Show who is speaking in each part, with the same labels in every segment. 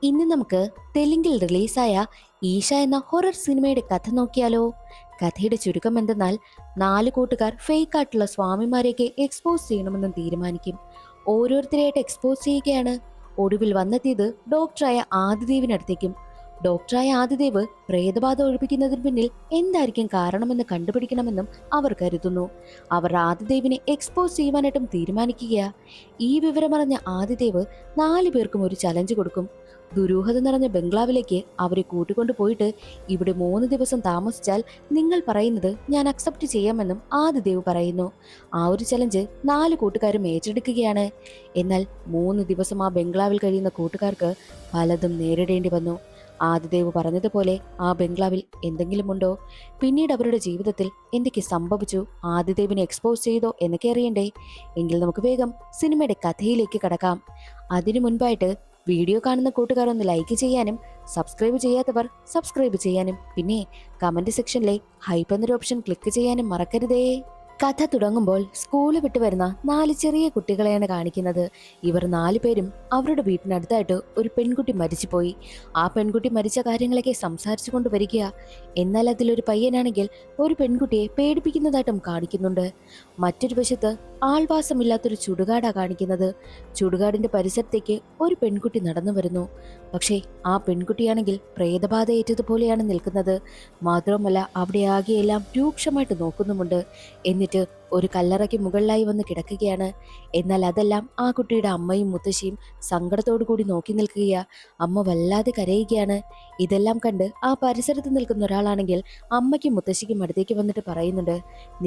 Speaker 1: ഇന്ന് നമുക്ക് തെലുങ്കിൽ റിലീസായ ഈശ എന്ന ഹൊറർ സിനിമയുടെ കഥ നോക്കിയാലോ. കഥയുടെ ചുരുക്കം എന്തെന്നാൽ, 4 കൂട്ടുകാർ ഫേക്ക് ആയിട്ടുള്ള സ്വാമിമാരെയൊക്കെ എക്സ്പോസ് ചെയ്യണമെന്ന് തീരുമാനിക്കും. ഓരോരുത്തരെയായിട്ട് എക്സ്പോസ് ചെയ്യുകയാണ്. ഒടുവിൽ വന്നെത്തിയത് ഡോക്ടറായ ആദിദേവിനടുത്തേക്കും. ഡോക്ടറായ ആദിദേവ് പ്രേതബാധ ഒഴിപ്പിക്കുന്നതിന് പിന്നിൽ എന്തായിരിക്കും കാരണമെന്ന് കണ്ടുപിടിക്കണമെന്നും അവർ കരുതുന്നു. അവർ ആദിദേവിനെ എക്സ്പോസ് ചെയ്യുവാനായിട്ടും തീരുമാനിക്കുകയാ. ഈ വിവരമറിഞ്ഞ ആദിദേവ് 4 പേർക്കും ഒരു ചലഞ്ച് കൊടുക്കും. ദുരൂഹത നിറഞ്ഞ ബംഗ്ലാവിലേക്ക് അവരെ കൂട്ടിക്കൊണ്ടു പോയിട്ട്, ഇവിടെ 3 ദിവസം താമസിച്ചാൽ നിങ്ങൾ പറയുന്നത് ഞാൻ അക്സെപ്റ്റ് ചെയ്യാമെന്നും ആദിദേവ് പറയുന്നു. ആ ഒരു ചലഞ്ച് 4 കൂട്ടുകാരും ഏറ്റെടുക്കുകയാണ്. എന്നാൽ 3 ദിവസം ആ ബംഗ്ലാവിൽ കഴിയുന്ന കൂട്ടുകാർക്ക് പലതും നേരിടേണ്ടി വന്നു. ആദിദേവ് പറഞ്ഞതുപോലെ ആ ബംഗ്ലാവിൽ എന്തെങ്കിലും ഉണ്ടോ? പിന്നീട് അവരുടെ ജീവിതത്തിൽ എന്തൊക്കെ സംഭവിച്ചു? ആദിദേവിനെ എക്സ്പോസ് ചെയ്തോ എന്നൊക്കെ അറിയണ്ടേ? എങ്കിൽ നമുക്ക് വേഗം സിനിമയുടെ കഥയിലേക്ക് കടക്കാം. അതിനു മുൻപായിട്ട് വീഡിയോ കാണുന്ന കൂട്ടുകാർ ഒന്ന് ലൈക്ക് ചെയ്യാനും സബ്സ്ക്രൈബ് ചെയ്യാത്തവർ സബ്സ്ക്രൈബ് ചെയ്യാനും പിന്നെ കമന്റ് സെക്ഷനിലെ ഹൈപ്പ് എന്നൊരു ഓപ്ഷൻ ക്ലിക്ക് ചെയ്യാനും മറക്കരുതേ. കഥ തുടങ്ങുമ്പോൾ സ്കൂള് വിട്ടു വരുന്ന 4 ചെറിയ കുട്ടികളെയാണ് കാണിക്കുന്നത്. ഇവർ 4 പേരും അവരുടെ വീട്ടിനടുത്തായിട്ട് ഒരു പെൺകുട്ടി മരിച്ചുപോയി. ആ പെൺകുട്ടി മരിച്ച കാര്യങ്ങളൊക്കെ സംസാരിച്ചു കൊണ്ട് വരിക. എന്നാൽ അതിലൊരു പയ്യനാണെങ്കിൽ ഒരു പെൺകുട്ടിയെ പേടിപ്പിക്കുന്നതായിട്ടും കാണിക്കുന്നുണ്ട്. മറ്റൊരു വശത്ത് ആൾവാസമില്ലാത്തൊരു ചുടുകാടാ കാണിക്കുന്നത്. ചുടുകാടിന്റെ പരിസരത്തേക്ക് ഒരു പെൺകുട്ടി നടന്നു വരുന്നു. പക്ഷേ ആ പെൺകുട്ടിയാണെങ്കിൽ പ്രേതബാധ ഏറ്റതുപോലെയാണ് നിൽക്കുന്നത്. മാത്രവുമല്ല അവിടെ ആകെയെല്ലാം രൂക്ഷമായിട്ട് നോക്കുന്നുമുണ്ട്. എന്നിട്ട് ഒരു കല്ലറയ്ക്ക് മുകളിലായി വന്ന് കിടക്കുകയാണ്. എന്നാൽ അതെല്ലാം ആ കുട്ടിയുടെ അമ്മയും മുത്തശ്ശിയും സങ്കടത്തോടു കൂടി നോക്കി നിൽക്കുകയാ. അമ്മ വല്ലാതെ കരയുകയാണ്. ഇതെല്ലാം കണ്ട് ആ പരിസരത്ത് നിൽക്കുന്ന ഒരാളാണെങ്കിൽ അമ്മയ്ക്കും മുത്തശ്ശിക്കും അടുത്തേക്ക് വന്നിട്ട് പറയുന്നുണ്ട്,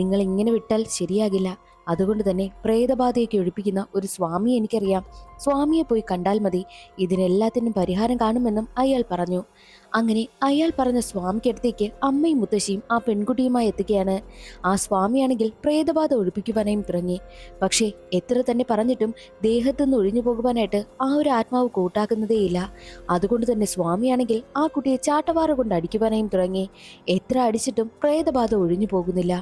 Speaker 1: നിങ്ങൾ ഇങ്ങനെ വിട്ടാൽ ശരിയാകില്ല. അതുകൊണ്ട് തന്നെ പ്രേതബാധയൊക്കെ ഒഴിപ്പിക്കുന്ന ഒരു സ്വാമിയെ എനിക്കറിയാം. സ്വാമിയെ പോയി കണ്ടാൽ മതി, ഇതിനെല്ലാത്തിനും പരിഹാരം കാണുമെന്നും അയാൾ പറഞ്ഞു. അങ്ങനെ അയാൾ പറഞ്ഞ സ്വാമിക്കടുത്തേക്ക് അമ്മയും മുത്തശ്ശിയും ആ പെൺകുട്ടിയുമായി എത്തുകയാണ്. ആ സ്വാമിയാണെങ്കിൽ പ്രേതബാധ ഒഴിപ്പിക്കുവാനായും തുടങ്ങി. പക്ഷേ എത്ര തന്നെ പറഞ്ഞിട്ടും ദേഹത്തുനിന്ന് ഒഴിഞ്ഞു പോകുവാനായിട്ട് ആ ഒരു ആത്മാവ് കൂട്ടാക്കുന്നതേയില്ല. അതുകൊണ്ട് തന്നെ സ്വാമിയാണെങ്കിൽ ആ കുട്ടിയെ ചാട്ടവാറ കൊണ്ട് അടിക്കുവാനായും തുടങ്ങി. എത്ര അടിച്ചിട്ടും പ്രേതബാധ ഒഴിഞ്ഞു പോകുന്നില്ല.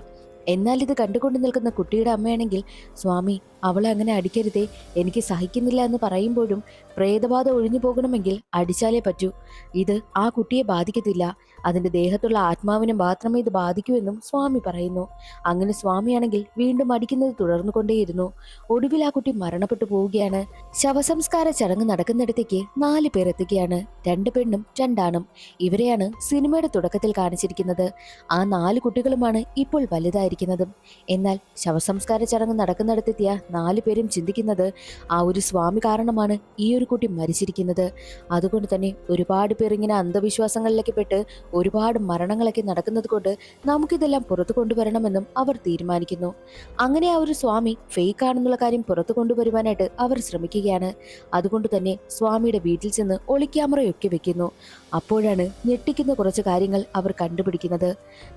Speaker 1: എന്നാൽ ഇത് കണ്ടുകൊണ്ട് നിൽക്കുന്ന കുട്ടിയുടെ അമ്മയാണെങ്കിൽ, സ്വാമി അവളെ അങ്ങനെ അടിക്കരുതേ, എനിക്ക് സഹിക്കുന്നില്ല എന്ന് പറയുമ്പോഴും പ്രേതബാധ ഒഴിഞ്ഞു പോകണമെങ്കിൽ അടിച്ചാലേ പറ്റൂ. ഇത് ആ കുട്ടിയെ ബാധിക്കത്തില്ല, അതിന്റെ ദേഹത്തുള്ള ആത്മാവിനെ മാത്രമേ ഇത് ബാധിക്കൂ എന്നും സ്വാമി പറയുന്നു. അങ്ങനെ സ്വാമിയാണെങ്കിൽ വീണ്ടും അടിക്കുന്നത് തുടർന്നു കൊണ്ടേയിരുന്നു. ഒടുവിൽ ആ കുട്ടി മരണപ്പെട്ടു പോവുകയാണ്. ശവസംസ്കാര ചടങ്ങ് നടക്കുന്നിടത്തേക്ക് 4 പേർ എത്തുകയാണ്. 2 പെണ്ണും 2 ആണും. ഇവരെയാണ് സിനിമയുടെ തുടക്കത്തിൽ കാണിച്ചിരിക്കുന്നത്. ആ 4 കുട്ടികളുമാണ് ഇപ്പോൾ വലുതായിരിക്കുന്നതും. എന്നാൽ ശവസംസ്കാര ചടങ്ങ് നടക്കുന്നിടത്തെത്തിയ 4 പേരും ചിന്തിക്കുന്നത്, ആ ഒരു സ്വാമി കാരണമാണ് ഈ ഒരു കുട്ടി മരിച്ചിരിക്കുന്നത്. അതുകൊണ്ട് തന്നെ ഒരുപാട് പേർ ഇങ്ങനെ അന്ധവിശ്വാസങ്ങളിലേക്ക് പെട്ട് ഒരുപാട് മരണങ്ങളൊക്കെ നടക്കുന്നത് കൊണ്ട് നമുക്കിതെല്ലാം പുറത്തു കൊണ്ടുവരണമെന്നും അവർ തീരുമാനിക്കുന്നു. അങ്ങനെ ആ ഒരു സ്വാമി ഫേക്ക് ആണെന്നുള്ള കാര്യം പുറത്തു കൊണ്ടുവരുവാനായിട്ട് അവർ ശ്രമിക്കുകയാണ്. അതുകൊണ്ട് തന്നെ സ്വാമിയുടെ വീട്ടിൽ ചെന്ന് ഒളിക്യാമറയൊക്കെ വെക്കുന്നു. അപ്പോഴാണ് ഞെട്ടിക്കുന്ന കുറച്ച് കാര്യങ്ങൾ അവർ കണ്ടുപിടിക്കുന്നത്.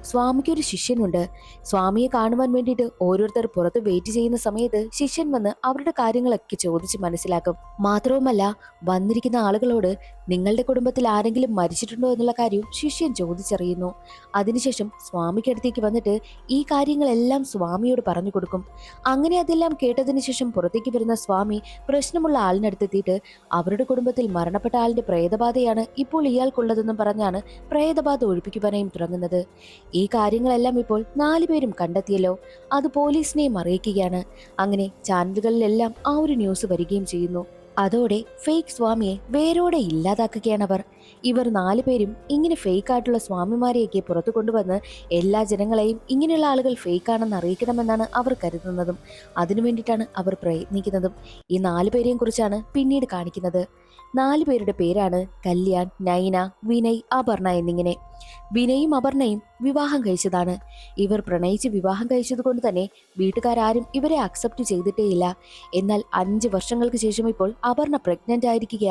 Speaker 1: സ്വാമിക്കൊരു ശിഷ്യനുണ്ട്. സ്വാമിയെ കാണുവാൻ വേണ്ടിയിട്ട് ഓരോരുത്തർ പുറത്ത് വെയിറ്റ് ചെയ്യുന്ന സമയത്ത് ശിഷ്യൻ വന്ന് അവരുടെ കാര്യങ്ങളൊക്കെ ചോദിച്ച് മനസ്സിലാക്കും. മാത്രവുമല്ല, വന്നിരിക്കുന്ന ആളുകളോട് നിങ്ങളുടെ കുടുംബത്തിൽ ആരെങ്കിലും മരിച്ചിട്ടുണ്ടോ എന്നുള്ള കാര്യവും ശിഷ്യൻ ചോദിച്ചറിയുന്നു. അതിനുശേഷം സ്വാമിക്കടുത്തേക്ക് വന്നിട്ട് ഈ കാര്യങ്ങളെല്ലാം സ്വാമിയോട് പറഞ്ഞു കൊടുക്കും. അങ്ങനെ അതെല്ലാം കേട്ടതിന് ശേഷം പുറത്തേക്ക് വരുന്ന സ്വാമി പ്രശ്നമുള്ള ആളിനടുത്തെത്തിയിട്ട്, അവരുടെ കുടുംബത്തിൽ മരണപ്പെട്ട ആളിന്റെ പ്രേതബാധയാണ് ഇപ്പോൾ ഇയാൾക്കുള്ളതെന്നും പറഞ്ഞാണ് പ്രേതബാധ ഒഴിപ്പിക്കുവാനായും തുടങ്ങുന്നത്. ഈ കാര്യങ്ങളെല്ലാം ഇപ്പോൾ 4 പേരും കണ്ടെത്തിയല്ലോ. അത് പോലീസിനെയും അറിയിക്കുകയാണ്. അങ്ങനെ ചാനലുകളിലെല്ലാം ആ ഒരു ന്യൂസ് വരികയും ചെയ്യുന്നു. അതോടെ ഫേക്ക് സ്വാമിയെ വേരോടെ ഇല്ലാതാക്കുകയാണ് അവർ. ഇവർ 4 പേരും ഇങ്ങനെ ഫേക്ക് ആയിട്ടുള്ള സ്വാമിമാരെയൊക്കെ പുറത്തു കൊണ്ടുവന്ന് എല്ലാ ജനങ്ങളെയും ഇങ്ങനെയുള്ള ആളുകൾ ഫേക്ക് ആണെന്ന് അറിയിക്കണമെന്നാണ് അവർ കരുതുന്നതും. അതിനു വേണ്ടിയിട്ടാണ് അവർ പ്രയത്നിക്കുന്നതും. ഈ 4 പേരെയും കുറിച്ചാണ് പിന്നീട് കാണിക്കുന്നത്. 4 പേരുടെ പേരാണ് കല്യാൺ, നൈന, വിനയ്, അപർണ എന്നിങ്ങനെ. വിനയും അപർണയും വിവാഹം കഴിച്ചതാണ്. ഇവർ പ്രണയിച്ച് വിവാഹം കഴിച്ചത് കൊണ്ട് തന്നെ വീട്ടുകാരും ഇവരെ അക്സെപ്റ്റ് ചെയ്തിട്ടേയില്ല. എന്നാൽ 5 വർഷങ്ങൾക്ക് ശേഷം ഇപ്പോൾ അപർണ പ്രഗ്നന്റ് ആയിരിക്കുക.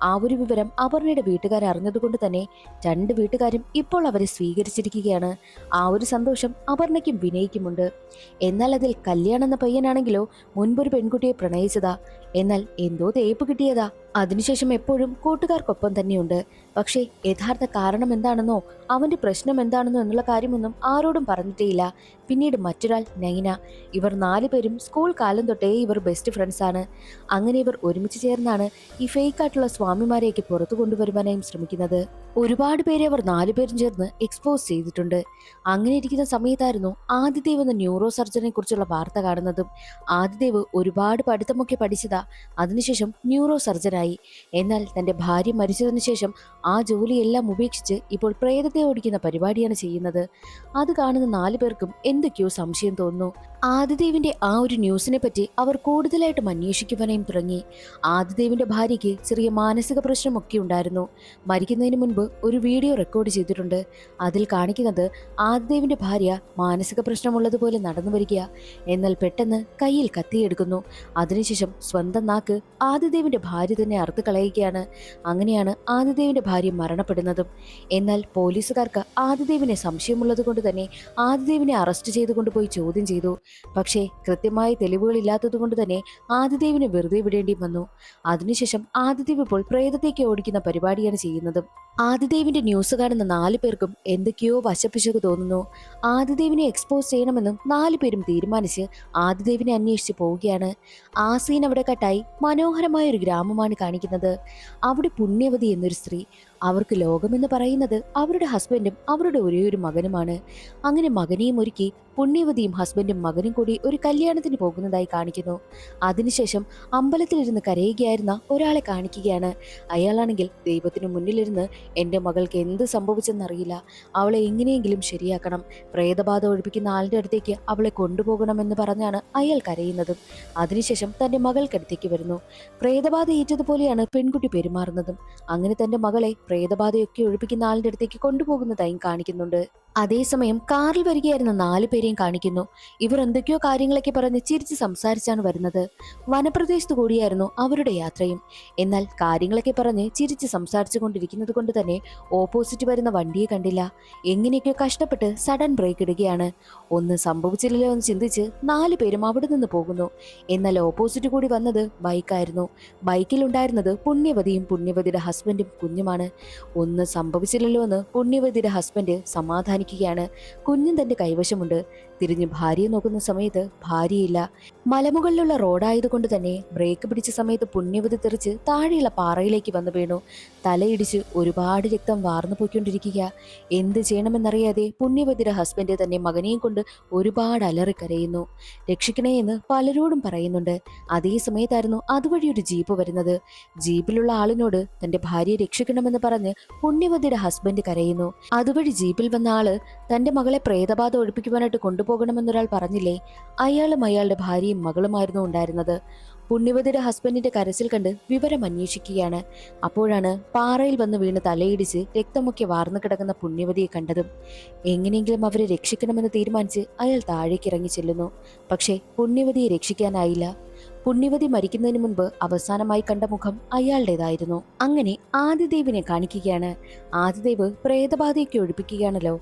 Speaker 1: ആ ഒരു വിവരം അപർണയുടെ വീട്ടുകാർ അറിഞ്ഞതുകൊണ്ട് തന്നെ 2 വീട്ടുകാരും ഇപ്പോൾ അവരെ സ്വീകരിച്ചിരിക്കുകയാണ്. ആ ഒരു സന്തോഷം അപർണയ്ക്കും വിനയ്ക്കുമുണ്ട്. എന്നാൽ അതിൽ കല്യാൺ എന്ന പയ്യനാണെങ്കിലോ മുൻപൊരു പെൺകുട്ടിയെ പ്രണയിച്ചതാ. എന്നാൽ എന്തോ തേപ്പ് കിട്ടിയതാ. അതിനുശേഷം എപ്പോഴും കൂട്ടുകാർക്കൊപ്പം തന്നെയുണ്ട്. പക്ഷേ യഥാർത്ഥ കാരണം എന്താണെന്നോ അവന്റെ പ്രശ്നം എന്താണെന്നോ എന്നുള്ള കാര്യമൊന്നും ആരോടും പറഞ്ഞിട്ടേയില്ല. പിന്നീട് മറ്റൊരാൾ നൈന. ഇവർ 4 പേരും സ്കൂൾ കാലം തൊട്ടേ ഇവർ ബെസ്റ്റ് ഫ്രണ്ട്സ് ആണ്. അങ്ങനെ ഇവർ ഒരുമിച്ച് ചേർന്നാണ് ഈ ഫേക്ക് ആയിട്ടുള്ള സ്വാമിമാരെയൊക്കെ പുറത്തു കൊണ്ടുവരുവാനായും ശ്രമിക്കുന്നത്. ഒരുപാട് പേരെ അവർ 4 പേരും ചേർന്ന് എക്സ്പോസ് ചെയ്തിട്ടുണ്ട്. അങ്ങനെ ഇരിക്കുന്ന സമയത്തായിരുന്നു ആദിദേവ് എന്ന ന്യൂറോ സർജനെ കുറിച്ചുള്ള വാർത്ത കാണുന്നതും. ആദിദേവ് ഒരുപാട് പഠിത്തമൊക്കെ പഠിച്ചതാ. അതിനുശേഷം ന്യൂറോ സർജനായി. എന്നാൽ തന്റെ ഭാര്യ മരിച്ചതിനു ശേഷം ആ ജോലിയെല്ലാം ഉപേക്ഷിച്ച് ഇപ്പോൾ പ്രേതത്തെ ഓടിക്കുന്ന പരിപാടിയാണ് ചെയ്യുന്നത്. അത് കാണുന്ന 4 പേർക്കും എന്തൊക്കെയോ സംശയം തോന്നുന്നു. ആദിദേവിന്റെ ആ ഒരു ന്യൂസിനെ പറ്റി അവർ കൂടുതലായിട്ടും അന്വേഷിക്കുവാനായും തുടങ്ങി. ആദിദേവിന്റെ ഭാര്യയ്ക്ക് ചെറിയ മാനസിക പ്രശ്നമൊക്കെ ഉണ്ടായിരുന്നു. മരിക്കുന്നതിന് മുൻപ് ഒരു വീഡിയോ റെക്കോർഡ് ചെയ്തിട്ടുണ്ട്. അതിൽ കാണിക്കുന്നത് ആദിദേവിന്റെ ഭാര്യ മാനസിക പ്രശ്നമുള്ളതുപോലെ നടന്നു വരിക. എന്നാൽ പെട്ടെന്ന് കയ്യിൽ കത്തിയെടുക്കുന്നു. അതിനുശേഷം സ്വന്തം നാക്ക് ആദിദേവിന്റെ ഭാര്യ തന്നെ അറുത്ത് കളയുകയാണ്. അങ്ങനെയാണ് ആദിദേവിന്റെ ഭാര്യ മരണപ്പെടുന്നതും. എന്നാൽ പോലീസുകാർക്ക് ആദിദേവിനെ സംശയമുള്ളത് കൊണ്ട് തന്നെ ആദിദേവിനെ അറസ്റ്റ് ചെയ്ത് കൊണ്ടുപോയി ചോദ്യം ചെയ്തു. പക്ഷേ കൃത്യമായ തെളിവുകളില്ലാത്തത് കൊണ്ട് തന്നെ ആദിദേവിനെ വെറുതെ വിടേണ്ടി വന്നു. അതിനുശേഷം ആദിദേവ് ഇപ്പോൾ പ്രേതത്തേക്ക് ഓടിക്കുന്ന പരിപാടിയാണ് ചെയ്യുന്നതും. ആദിദേവിന്റെ ന്യൂസ് കാണുന്ന 4 പേർക്കും എന്തൊക്കെയോ വശപ്പിശക് തോന്നുന്നു. ആദിദേവിനെ എക്സ്പോസ് ചെയ്യണമെന്നും 4 പേരും തീരുമാനിച്ച് ആദിദേവിനെ അന്വേഷിച്ച് പോവുകയാണ്. ആ സീൻ അവിടെ കട്ടായി മനോഹരമായ ഒരു ഗ്രാമമാണ് കാണിക്കുന്നത്. അവിടെ പുണ്യവതി എന്നൊരു സ്ത്രീ. അവർക്ക് ലോകമെന്ന് പറയുന്നത് അവരുടെ ഹസ്ബൻഡും അവരുടെ ഒരേ ഒരു മകനുമാണ്. അങ്ങനെ മകനെയും ഒരുക്കി പുണ്യവതിയും ഹസ്ബൻഡും മകനും കൂടി ഒരു കല്യാണത്തിന് പോകുന്നതായി കാണിക്കുന്നു. അതിനുശേഷം അമ്പലത്തിലിരുന്ന് കരയുകയായിരുന്ന ഒരാളെ കാണിക്കുകയാണ്. അയാളാണെങ്കിൽ ദൈവത്തിനു മുന്നിലിരുന്ന് എൻ്റെ മകൾക്ക് എന്ത് സംഭവിച്ചെന്നറിയില്ല, അവളെ എങ്ങനെയെങ്കിലും ശരിയാക്കണം, പ്രേതബാധ ഒഴിപ്പിക്കുന്ന ആളുടെ അടുത്തേക്ക് അവളെ കൊണ്ടുപോകണമെന്ന് പറഞ്ഞാണ് അയാൾ കരയുന്നതും. അതിനുശേഷം തൻ്റെ മകൾക്കടുത്തേക്ക് വരുന്നു. പ്രേതബാധ ഏറ്റതുപോലെയാണ് പെൺകുട്ടി പെരുമാറുന്നതും. അങ്ങനെ തൻ്റെ മകളെ പ്രേതബാധയൊക്കെ ഒഴിപ്പിക്കുന്ന ആളുടെ അടുത്തേക്ക് കൊണ്ടുപോകുന്നതായും കാണിക്കുന്നുണ്ട്. അതേസമയം കാറിൽ വരികയായിരുന്ന 4 പേരെയും കാണിക്കുന്നു. ഇവർ എന്തൊക്കെയോ കാര്യങ്ങളൊക്കെ പറഞ്ഞ് ചിരിച്ച് സംസാരിച്ചാണ് വരുന്നത്. വനപ്രദേശത്ത് കൂടിയായിരുന്നു അവരുടെ യാത്രയും. എന്നാൽ കാര്യങ്ങളൊക്കെ പറഞ്ഞ് ചിരിച്ച് സംസാരിച്ചു കൊണ്ടിരിക്കുന്നത് കൊണ്ട് തന്നെ ഓപ്പോസിറ്റ് വരുന്ന വണ്ടിയെ കണ്ടില്ല. എങ്ങനെയൊക്കെയോ കഷ്ടപ്പെട്ട് സഡൻ ബ്രേക്ക് ഇടുകയാണ്. ഒന്നും സംഭവിച്ചില്ലല്ലോ എന്ന് ചിന്തിച്ച് 4 പേരും അവിടെ നിന്ന് പോകുന്നു. എന്നാൽ ഓപ്പോസിറ്റ് കൂടി വന്നത് ബൈക്കായിരുന്നു. ബൈക്കിലുണ്ടായിരുന്നത് പുണ്യവതിയും പുണ്യവതിയുടെ ഹസ്ബൻഡും കുഞ്ഞുമാണ്. ഒന്നും സംഭവിച്ചില്ലല്ലോ എന്ന് പുണ്യവതിയുടെ ഹസ്ബൻഡ് സമാധാനിക്കുകയാണ്. കുഞ്ഞും തന്റെ കൈവശമുണ്ട്. തിരിഞ്ഞ് ഭാര്യയെ നോക്കുന്ന സമയത്ത് ഭാര്യയില്ല. മലമുകളിലുള്ള റോഡായതുകൊണ്ട് തന്നെ ബ്രേക്ക് പിടിച്ച സമയത്ത് പുണ്യവതി തെറിച്ച് താഴെയുള്ള പാറയിലേക്ക് വന്നു വീണു. തലയിടിച്ച് ഒരുപാട് രക്തം വാർന്നു പോയിക്കൊണ്ടിരിക്കുക. എന്ത് ചെയ്യണമെന്നറിയാതെ പുണ്യവതിയുടെ ഹസ്ബൻഡ് തന്നെ മകനെയും കൊണ്ട് ഒരുപാട് അലറിക്കരയുന്നു. രക്ഷിക്കണേ എന്ന് പലരോടും പറയുന്നുണ്ട്. അതേ സമയത്തായിരുന്നു അതുവഴി ഒരു ജീപ്പ് വരുന്നത്. ജീപ്പിലുള്ള ആളിനോട് തന്റെ ഭാര്യയെ രക്ഷിക്കണമെന്ന് പറഞ്ഞ് പുണ്യവതിയുടെ ഹസ്ബൻഡ് കരയുന്നു. അതുവഴി ജീപ്പിൽ വന്ന ആള് തന്റെ മകളെ പ്രേതബാധ ഒഴിപ്പിക്കുവാനായിട്ട് കൊണ്ടുപോകണമെന്നൊരാൾ പറഞ്ഞില്ലേ, അയാളും അയാളുടെ ഭാര്യയും മകളുമായിരുന്നു ഉണ്ടായിരുന്നത്. പുണ്യവതിയുടെ ഹസ്ബൻഡിന്റെ കരച്ചിൽ കണ്ട് വിവരം അന്വേഷിക്കുകയാണ്. അപ്പോഴാണ് പാറയിൽ വന്ന് വീണ് തലയിടിച്ച് രക്തമൊക്കെ വാർന്നു കിടക്കുന്ന പുണ്യവതിയെ കണ്ടതും. എങ്ങനെയെങ്കിലും അവരെ രക്ഷിക്കണമെന്ന് തീരുമാനിച്ച് അയാൾ താഴേക്ക് ഇറങ്ങി ചെല്ലുന്നു. പക്ഷേ പുണ്യവതിയെ രക്ഷിക്കാനായില്ല. പുണ്യവതി മരിക്കുന്നതിന് മുൻപ് അവസാനമായി കണ്ട മുഖം അയാളുടേതായിരുന്നു. അങ്ങനെ ആദിദേവിനെ കാണിക്കുകയാണ്. ആദിദേവ് പ്രേതബാധയൊക്കെ ഒഴിപ്പിക്കുകയാണല്ലോ.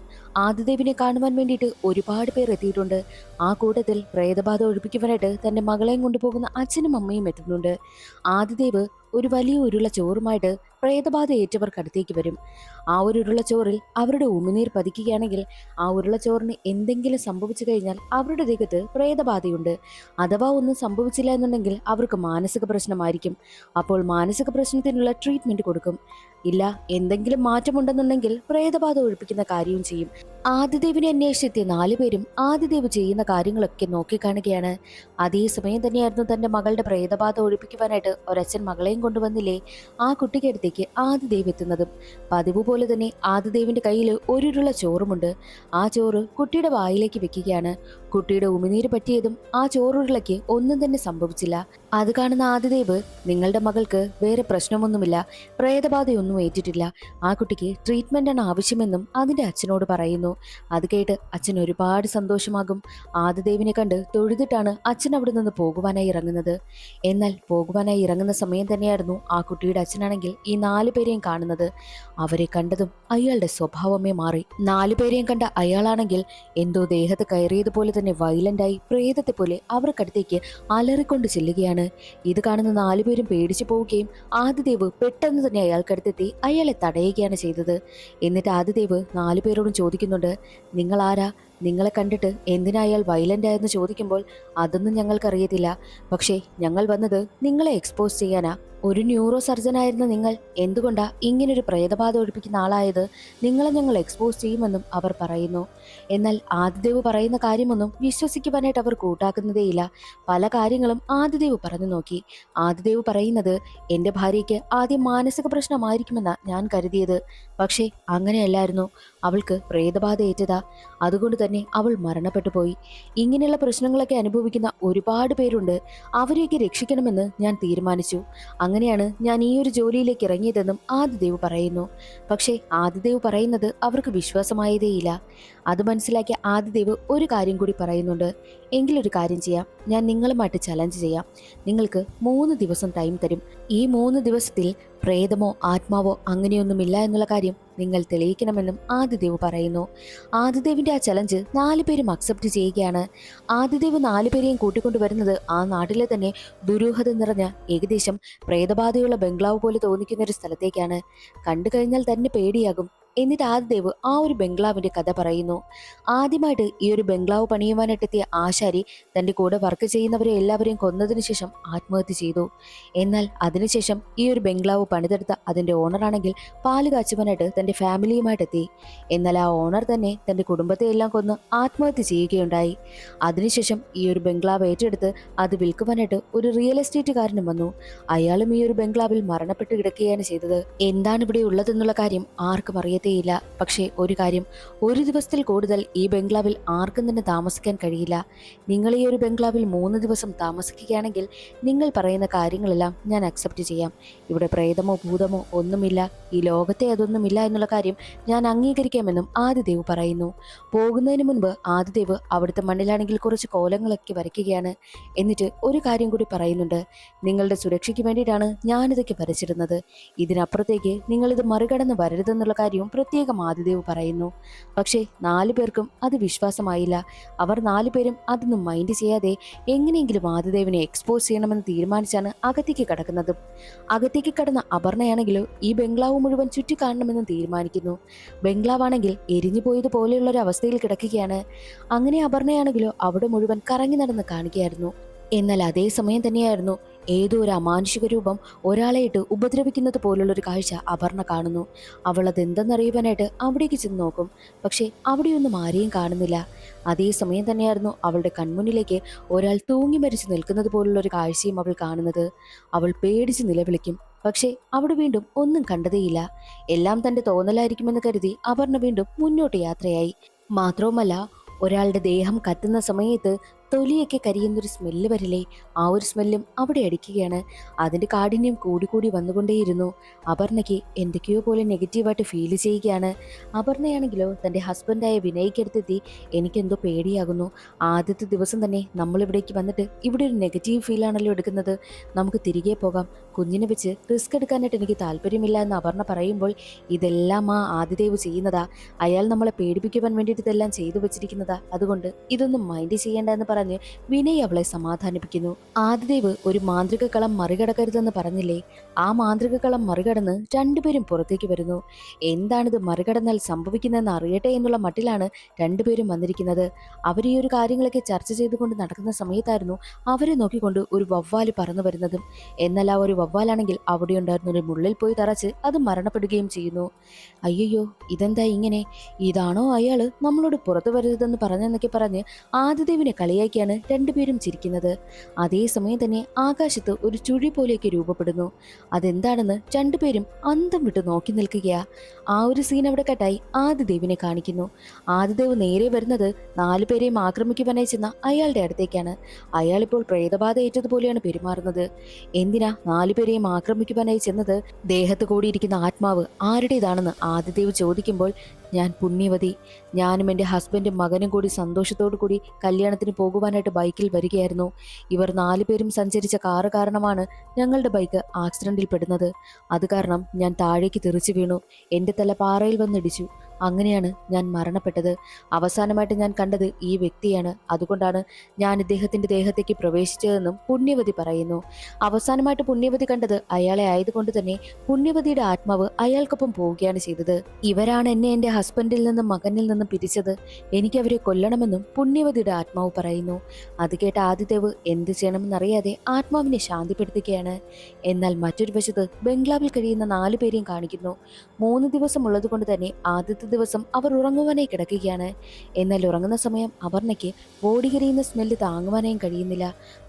Speaker 1: ആദിദേവിനെ കാണുവാൻ വേണ്ടിയിട്ട് ഒരുപാട് പേർ എത്തിയിട്ടുണ്ട്. ആ കൂട്ടത്തിൽ പ്രേതബാധ ഒഴിപ്പിക്കുവാനായിട്ട് തന്റെ മകളെയും കൊണ്ടുപോകുന്ന അച്ഛനും അമ്മയും എത്തുന്നുണ്ട്. ആദിദേവ് ഒരു വലിയ ഉരുള ചോറുമായിട്ട് പ്രേതബാധ ഏറ്റവർക്ക് അടുത്തേക്ക് വരും. ആ ഒരു ഉരുളച്ചോറിൽ അവരുടെ ഉമിനീർ പതിക്കുകയാണെങ്കിൽ ആ ഉരുളച്ചോറിന് എന്തെങ്കിലും സംഭവിച്ചു കഴിഞ്ഞാൽ അവരുടെ ദേഹത്ത് പ്രേതബാധയുണ്ട്. അഥവാ ഒന്നും സംഭവിച്ചില്ല എന്നുണ്ടെങ്കിൽ അവർക്ക് മാനസിക പ്രശ്നമായിരിക്കും. അപ്പോൾ മാനസിക പ്രശ്നത്തിനുള്ള ട്രീറ്റ്മെന്റ് കൊടുക്കും. ഇല്ല, എന്തെങ്കിലും മാറ്റമുണ്ടെന്നുണ്ടെങ്കിൽ പ്രേതബാധ ഒഴിപ്പിക്കുന്ന കാര്യവും ചെയ്യും. ആദിദേവിനെ അന്വേഷിച്ചെത്തിയ 4 പേരും ആദിദേവ് ചെയ്യുന്ന കാര്യങ്ങളൊക്കെ നോക്കിക്കാണുകയാണ്. അതേസമയം തന്നെയായിരുന്നു തന്റെ മകളുടെ പ്രേതബാധ ഒഴിപ്പിക്കുവാനായിട്ട് ഒരച്ഛൻ മകളെയും കൊണ്ടുവന്നില്ലേ, ആ കുട്ടിക്കടുത്തേക്ക് ആദിദേവ് എത്തുന്നതും. പതിവ് പോലെ തന്നെ ആദിദേവിന്റെ കയ്യിൽ ഒരുരുള്ള ചോറുമുണ്ട്. ആ ചോറ് കുട്ടിയുടെ വായിലേക്ക് വെക്കുകയാണ്. കുട്ടിയുടെ ഉമിനീര് പറ്റിയതും ആ ചോറുരുളയ്ക്ക് ഒന്നും തന്നെ സംഭവിച്ചില്ല. അത് കാണുന്ന ആദിദേവ്, നിങ്ങളുടെ മകൾക്ക് വേറെ പ്രശ്നമൊന്നുമില്ല, പ്രേതബാധയൊന്നും ഏറ്റിട്ടില്ല, ആ കുട്ടിക്ക് ട്രീറ്റ്മെന്റാണ് ആവശ്യമെന്നും അതിന്റെ അച്ഛനോട് പറയുന്നു. അത് കേട്ട് അച്ഛൻ ഒരുപാട് സന്തോഷമാകും. ആദിദേവിനെ കണ്ട് തൊഴുതിട്ടാണ് അച്ഛൻ അവിടെ നിന്ന് പോകുവാനായി ഇറങ്ങുന്നത്. എന്നാൽ പോകുവാനായി ഇറങ്ങുന്ന സമയം തന്നെയായിരുന്നു ആ കുട്ടിയുടെ അച്ഛനാണെങ്കിൽ ഈ 4 പേരെയും കാണുന്നത്. അവരെ കണ്ടതും അയാളുടെ സ്വഭാവമേ മാറി. 4 പേരെയും കണ്ട അയാളാണെങ്കിൽ എന്തോ ദേഹത്ത് കയറിയതുപോലെ തന്നെ വയലന്റായി പ്രേതത്തെ പോലെ അവർക്കടുത്തേക്ക് അലറിക്കൊണ്ട് ചെല്ലുകയാണ്. ഇത് കാണുന്ന 4 പേരും പേടിച്ചു പോവുകയും ആദിദേവ് പെട്ടെന്ന് തന്നെ അയാൾക്കടുത്തെത്തി അയാളെ തടയുകയാണ് ചെയ്തത്. എന്നിട്ട് ആദിദേവ് 4 പേരോടും ചോദിക്കുന്നുണ്ട്, നിങ്ങൾ ആരാ? നിങ്ങളെ കണ്ടിട്ട് എന്തിനാ അയാൾ വയലന്റ് ആയെന്ന് ചോദിക്കുമ്പോൾ അതൊന്നും ഞങ്ങൾക്കറിയത്തില്ല. പക്ഷേ ഞങ്ങൾ വന്നത് നിങ്ങളെ എക്സ്പോസ് ചെയ്യാനാ. ഒരു ന്യൂറോ സർജനായിരുന്ന നിങ്ങൾ എന്തുകൊണ്ടാ ഇങ്ങനൊരു പ്രേതബാധ ഒഴിപ്പിക്കുന്ന ആളായത്? നിങ്ങളെ ഞങ്ങൾ എക്സ്പോസ് ചെയ്യുമെന്നും അവർ പറയുന്നു. എന്നാൽ ആദിദേവ് പറയുന്ന കാര്യമൊന്നും വിശ്വസിക്കുവാനായിട്ട് അവർ കൂട്ടാക്കുന്നതേയില്ല. പല കാര്യങ്ങളും ആദിദേവ് പറഞ്ഞു നോക്കി. ആദിദേവ് പറയുന്നത്, എൻ്റെ ഭാര്യയ്ക്ക് ആദ്യം മാനസിക പ്രശ്നമായിരിക്കുമെന്നാ ഞാൻ കരുതിയത്. പക്ഷേ അങ്ങനെയല്ലായിരുന്നു. അവൾക്ക് പ്രേതബാധ ഏറ്റതാ. അതുകൊണ്ട് തന്നെ അവൾ മരണപ്പെട്ടു പോയി. ഇങ്ങനെയുള്ള പ്രശ്നങ്ങളൊക്കെ അനുഭവിക്കുന്ന ഒരുപാട് പേരുണ്ട്. അവരെയൊക്കെ രക്ഷിക്കണമെന്ന് ഞാൻ തീരുമാനിച്ചു. അങ്ങനെയാണ് ഞാൻ ഈ ഒരു ജോലിയിലേക്ക് ഇറങ്ങിയതെന്നും ആദിദേവ് പറയുന്നു. പക്ഷേ ആദിദേവ് പറയുന്നത് അവർക്ക് വിശ്വാസമായതേയില്ല. അത് മനസ്സിലാക്കിയ ആദിദേവ് ഒരു കാര്യം കൂടി പറയുന്നുണ്ട്. എങ്കിലൊരു കാര്യം ചെയ്യാം, ഞാൻ നിങ്ങളുമായിട്ട് ചലഞ്ച് ചെയ്യാം. നിങ്ങൾക്ക് 3 ദിവസം ടൈം തരും. ഈ 3 ദിവസത്തിൽ പ്രേതമോ ആത്മാവോ അങ്ങനെയൊന്നുമില്ല എന്നുള്ള കാര്യം നിങ്ങൾ തെളിയിക്കണമെന്നും ആദിദേവ് പറയുന്നു. ആദിദേവിന്റെ ആ ചലഞ്ച് 4 പേരും അക്സെപ്റ്റ് ചെയ്യുകയാണ്. ആദിദേവ് 4 പേരെയും കൂട്ടിക്കൊണ്ടുവരുന്നത് ആ നാട്ടിലെ തന്നെ ദുരൂഹത നിറഞ്ഞ ഏകദേശം പ്രേതബാധയുള്ള ബംഗ്ലാവ് പോലെ തോന്നിക്കുന്ന ഒരു സ്ഥലത്തേക്കാണ്. കണ്ടു കഴിഞ്ഞാൽ തന്നെ പേടിയാകും. എന്നിട്ട് ആദിദേവ് ആ ഒരു ബംഗ്ലാവിന്റെ കഥ പറയുന്നു. ആദ്യമായിട്ട് ഈ ഒരു ബംഗ്ലാവ് പണിയുവാനായിട്ടെത്തിയ ആശാരി തന്റെ കൂടെ വർക്ക് ചെയ്യുന്നവരെ എല്ലാവരെയും കൊന്നതിനു ശേഷം ആത്മഹത്യ ചെയ്തു. എന്നാൽ അതിനുശേഷം ഈ ഒരു ബംഗ്ലാവ് പണിതെടുത്ത അതിന്റെ ഓണറാണെങ്കിൽ പാല് കാച്ചുവാനായിട്ട് തന്റെ ഫാമിലിയുമായിട്ടെത്തി. എന്നാൽ ആ ഓണർ തന്നെ തന്റെ കുടുംബത്തെ എല്ലാം കൊന്ന് ആത്മഹത്യ ചെയ്യുകയുണ്ടായി. അതിനുശേഷം ഈ ഒരു ബംഗ്ലാവ് ഏറ്റെടുത്ത് അത് വിൽക്കുവാനായിട്ട് ഒരു റിയൽ എസ്റ്റേറ്റുകാരനും വന്നു. അയാളും ഈ ഒരു ബംഗ്ലാവിൽ മരണപ്പെട്ട് കിടക്കുകയാണ് ചെയ്തത്. എന്താണ് ഇവിടെ ഉള്ളതെന്നുള്ള കാര്യം ആർക്കും അറിയത്തില്ല. പക്ഷേ ഒരു കാര്യം, ഒരു ദിവസത്തിൽ കൂടുതൽ ഈ ബംഗ്ലാവിൽ ആർക്കും തന്നെ താമസിക്കാൻ കഴിയില്ല. നിങ്ങൾ ഈ ഒരു ബംഗ്ലാവിൽ 3 ദിവസം താമസിക്കുകയാണെങ്കിൽ നിങ്ങൾ പറയുന്ന കാര്യങ്ങളെല്ലാം ഞാൻ അക്സെപ്റ്റ് ചെയ്യാം. ഇവിടെ പ്രേതമോ ഭൂതമോ ഒന്നുമില്ല, ഈ ലോകത്തെ അതൊന്നുമില്ല എന്നുള്ള കാര്യം ഞാൻ അംഗീകരിക്കാമെന്നും ആദിദേവ് പറയുന്നു. പോകുന്നതിന് മുൻപ് ആദിദേവ് അവിടുത്തെ മണ്ണിലാണെങ്കിൽ കുറച്ച് കോലങ്ങളൊക്കെ വരയ്ക്കുകയാണ്. എന്നിട്ട് ഒരു കാര്യം കൂടി പറയുന്നുണ്ട്, നിങ്ങളുടെ സുരക്ഷയ്ക്ക് വേണ്ടിയിട്ടാണ് ഞാനിതൊക്കെ വരച്ചിരുന്നത്. ഇതിനപ്പുറത്തേക്ക് നിങ്ങളിത് മറികടന്ന് വരരുതെന്നുള്ള കാര്യവും പ്രത്യേകം ആദിദേവ് പറയുന്നു. പക്ഷേ 4 പേർക്കും അത് വിശ്വാസമായില്ല. അവർ 4 പേരും അതൊന്നും മൈൻഡ് ചെയ്യാതെ എങ്ങനെയെങ്കിലും ആദിദേവിനെ എക്സ്പോസ് ചെയ്യണമെന്ന് തീരുമാനിച്ചാണ് അകത്തേക്ക് കടക്കുന്നത്. അകത്തേക്ക് കടന്ന അപർണയാണെങ്കിലോ ഈ ബംഗ്ലാവ് മുഴുവൻ ചുറ്റിക്കാണണമെന്ന് തീരുമാനിക്കുന്നു. ബംഗ്ലാവാണെങ്കിൽ എരിഞ്ഞു പോയതുപോലെയുള്ള ഒരു അവസ്ഥയിൽ കിടക്കുകയാണ്. അങ്ങനെ അപർണയാണെങ്കിലോ അവിടെ മുഴുവൻ കറങ്ങി നടന്ന് കാണിക്കുകയായിരുന്നു. എന്നാൽ അതേ സമയം തന്നെയായിരുന്നു ഏതോ ഒരു അമാനുഷിക രൂപം ഒരാളെ ഇട്ട് ഉപദ്രവിക്കുന്നത് പോലുള്ളൊരു കാഴ്ച അപർണ കാണുന്നു. അവൾ അതെന്തെന്നറിയുവാനായിട്ട് അവിടേക്ക് ചെന്ന് നോക്കും. പക്ഷേ അവിടെയൊന്നും ആരെയും കാണുന്നില്ല. അതേ സമയം തന്നെയായിരുന്നു അവളുടെ കൺമുന്നിലേക്ക് ഒരാൾ തൂങ്ങി മരിച്ചു നിൽക്കുന്നത് പോലുള്ളൊരു കാഴ്ചയും അവൾ കാണുന്നത്. അവൾ പേടിച്ച് നിലവിളിക്കും. പക്ഷേ അവിടെ വീണ്ടും ഒന്നും കണ്ടതേയില്ല. എല്ലാം തന്റെ തോന്നലായിരിക്കുമെന്ന് കരുതി അപർണ വീണ്ടും മുന്നോട്ട് യാത്രയായി. മാത്രവുമല്ല, ഒരാളുടെ ദേഹം കത്തുന്ന സമയത്ത് തൊലിയൊക്കെ കരിയുന്നൊരു സ്മെല്ല് വരില്ലേ, ആ ഒരു സ്മെല്ലും അവിടെ അടിക്കുകയാണ്. അതിൻ്റെ കാഠിന്യം കൂടിക്കൂടി വന്നുകൊണ്ടേയിരുന്നു. അപർണയ്ക്ക് എന്തൊക്കെയോ പോലെ നെഗറ്റീവായിട്ട് ഫീൽ ചെയ്യുകയാണ്. അപർണയാണെങ്കിലോ തൻ്റെ ഹസ്ബൻഡായ വിനയ്ക്കടുത്തെത്തി, എനിക്കെന്തോ പേടിയാകുന്നു. ആദ്യത്തെ ദിവസം തന്നെ നമ്മളിവിടേക്ക് വന്നിട്ട് ഇവിടെ ഒരു നെഗറ്റീവ് ഫീലാണല്ലോ എടുക്കുന്നത്. നമുക്ക് തിരികെ പോകാം. കുഞ്ഞിനെ വെച്ച് റിസ്ക് എടുക്കാനായിട്ട് എനിക്ക് താല്പര്യമില്ല എന്ന് അപർണ പറയുമ്പോൾ, ഇതെല്ലാം ആ ആദിദേവ് ചെയ്യുന്നതാ. അയാൾ നമ്മളെ പേടിപ്പിക്കുവാൻ വേണ്ടിയിട്ട് ഇതെല്ലാം ചെയ്തു വെച്ചിരിക്കുന്നതാ. അതുകൊണ്ട് ഇതൊന്നും മൈൻഡ് ചെയ്യേണ്ട എന്ന് പറഞ്ഞ് വിനയ് അവളെ സമാധാനിപ്പിക്കുന്നു. ആദിദേവ് ഒരു മാന്ത്രിക കളം മറികടക്കരുതെന്ന് പറഞ്ഞില്ലേ, ആ മാന്ത്രിക കളം മറികടന്ന് 2 പേരും പുറത്തേക്ക് വരുന്നു. എന്താണിത് മറികടന്നാൽ സംഭവിക്കുന്നതെന്ന് അറിയട്ടെ എന്നുള്ള മട്ടിലാണ് 2 പേരും വന്നിരിക്കുന്നത്. അവർ ഈ ഒരു കാര്യങ്ങളൊക്കെ ചർച്ച ചെയ്തുകൊണ്ട് നടക്കുന്ന സമയത്തായിരുന്നു അവരെ നോക്കിക്കൊണ്ട് ഒരു വവ്വാല് പറന്നു വരുന്നതും. എന്നാൽ ആ ഒരു വവ്വാലാണെങ്കിൽ അവിടെ ഉണ്ടായിരുന്ന ഒരു മുള്ളിൽ പോയി തറച്ച് അത് മരണപ്പെടുകയും ചെയ്യുന്നു. അയ്യോ, ഇതെന്താ ഇങ്ങനെ? ഇതാണോ അയാള് നമ്മളോട് പുറത്തു വരരുതെന്ന് പറഞ്ഞെന്നൊക്കെ പറഞ്ഞ് ആദിദേവിനെ കളിയാക്കിയാണ് 2 പേരും ചിരിക്കുന്നത്. അതേസമയം തന്നെ ആകാശത്ത് ഒരു ചുഴി പോലെയൊക്കെ രൂപപ്പെടുന്നു. അതെന്താണെന്ന് 2 പേരും അന്തം വിട്ട് നോക്കി നിൽക്കുകയാ. ആ ഒരു സീൻ അവിടെ കട്ടായി ആദിദേവിനെ കാണിക്കുന്നു. ആദിദേവ് നേരെ വരുന്നത് 4 പേരെയും ആക്രമിക്കുവാനായി ചെന്ന അയാളുടെ അടുത്തേക്കാണ്. അയാളിപ്പോൾ പ്രേതബാധ ഏറ്റതുപോലെയാണ് പെരുമാറുന്നത്. എന്തിനാ 4 പേരെയും ആക്രമിക്കുവാനായി ചെന്നത്? ദേഹത്ത് കൂടിയിരിക്കുന്ന ആത്മാവ് ആരുടേതാണെന്ന് ആദിദേവ് ചോദിക്കുമ്പോൾ, ഞാൻ പുണ്യവതി, ഞാനും എൻ്റെ ഹസ്ബൻഡും മകനും കൂടി സന്തോഷത്തോടു കൂടി കല്യാണത്തിന് പോകുവാനായിട്ട് ബൈക്കിൽ വരികയായിരുന്നു. ഇവർ 4 പേരും സഞ്ചരിച്ച കാറ് കാരണമാണ് ഞങ്ങളുടെ ബൈക്ക് ആക്സിഡന്റിൽ പെടുന്നത്. അത് കാരണം ഞാൻ താഴേക്ക് തെറിച്ചു വീണു. എൻ്റെ തല പാറയിൽ വന്നിടിച്ചു. അങ്ങനെയാണ് ഞാൻ മരണപ്പെട്ടത്. അവസാനമായിട്ട് ഞാൻ കണ്ടത് ഈ വ്യക്തിയാണ്. അതുകൊണ്ടാണ് ഞാൻ ഇദ്ദേഹത്തിന്റെ ദേഹത്തേക്ക് പ്രവേശിച്ചതെന്നും പുണ്യവതി പറയുന്നു. അവസാനമായിട്ട് പുണ്യവതി കണ്ടത് അയാളെ ആയതുകൊണ്ട് തന്നെ പുണ്യവതിയുടെ ആത്മാവ് അയാൾക്കൊപ്പം പോവുകയാണ് ചെയ്തത്. ഇവരാണ് എന്നെ എന്റെ ഹസ്ബൻഡിൽ നിന്നും മകനിൽ നിന്നും പിരിച്ചത്. എനിക്ക് അവരെ കൊല്ലണമെന്നും പുണ്യവതിയുടെ ആത്മാവ് പറയുന്നു. അത് കേട്ട ആദിദേവ് എന്ത് ചെയ്യണമെന്നറിയാതെ ആത്മാവിനെ ശാന്തിപ്പെടുത്തുകയാണ്. എന്നാൽ മറ്റൊരു വശത്ത് ബംഗ്ലാവിൽ കഴിയുന്ന 4 പേരെയും കാണിക്കുന്നു. 3 ദിവസം ഉള്ളതുകൊണ്ട് തന്നെ ആദ്യത്തെ ദിവസം അവർ ഉറങ്ങുവാനായി കിടക്കുകയാണ്. എന്നാൽ ഉറങ്ങുന്ന സമയം അപർണയ്ക്ക് ബോഡി കരിയുന്ന സ്മെല്ല് താങ്ങുവാനായും കഴിയുന്നില്ല.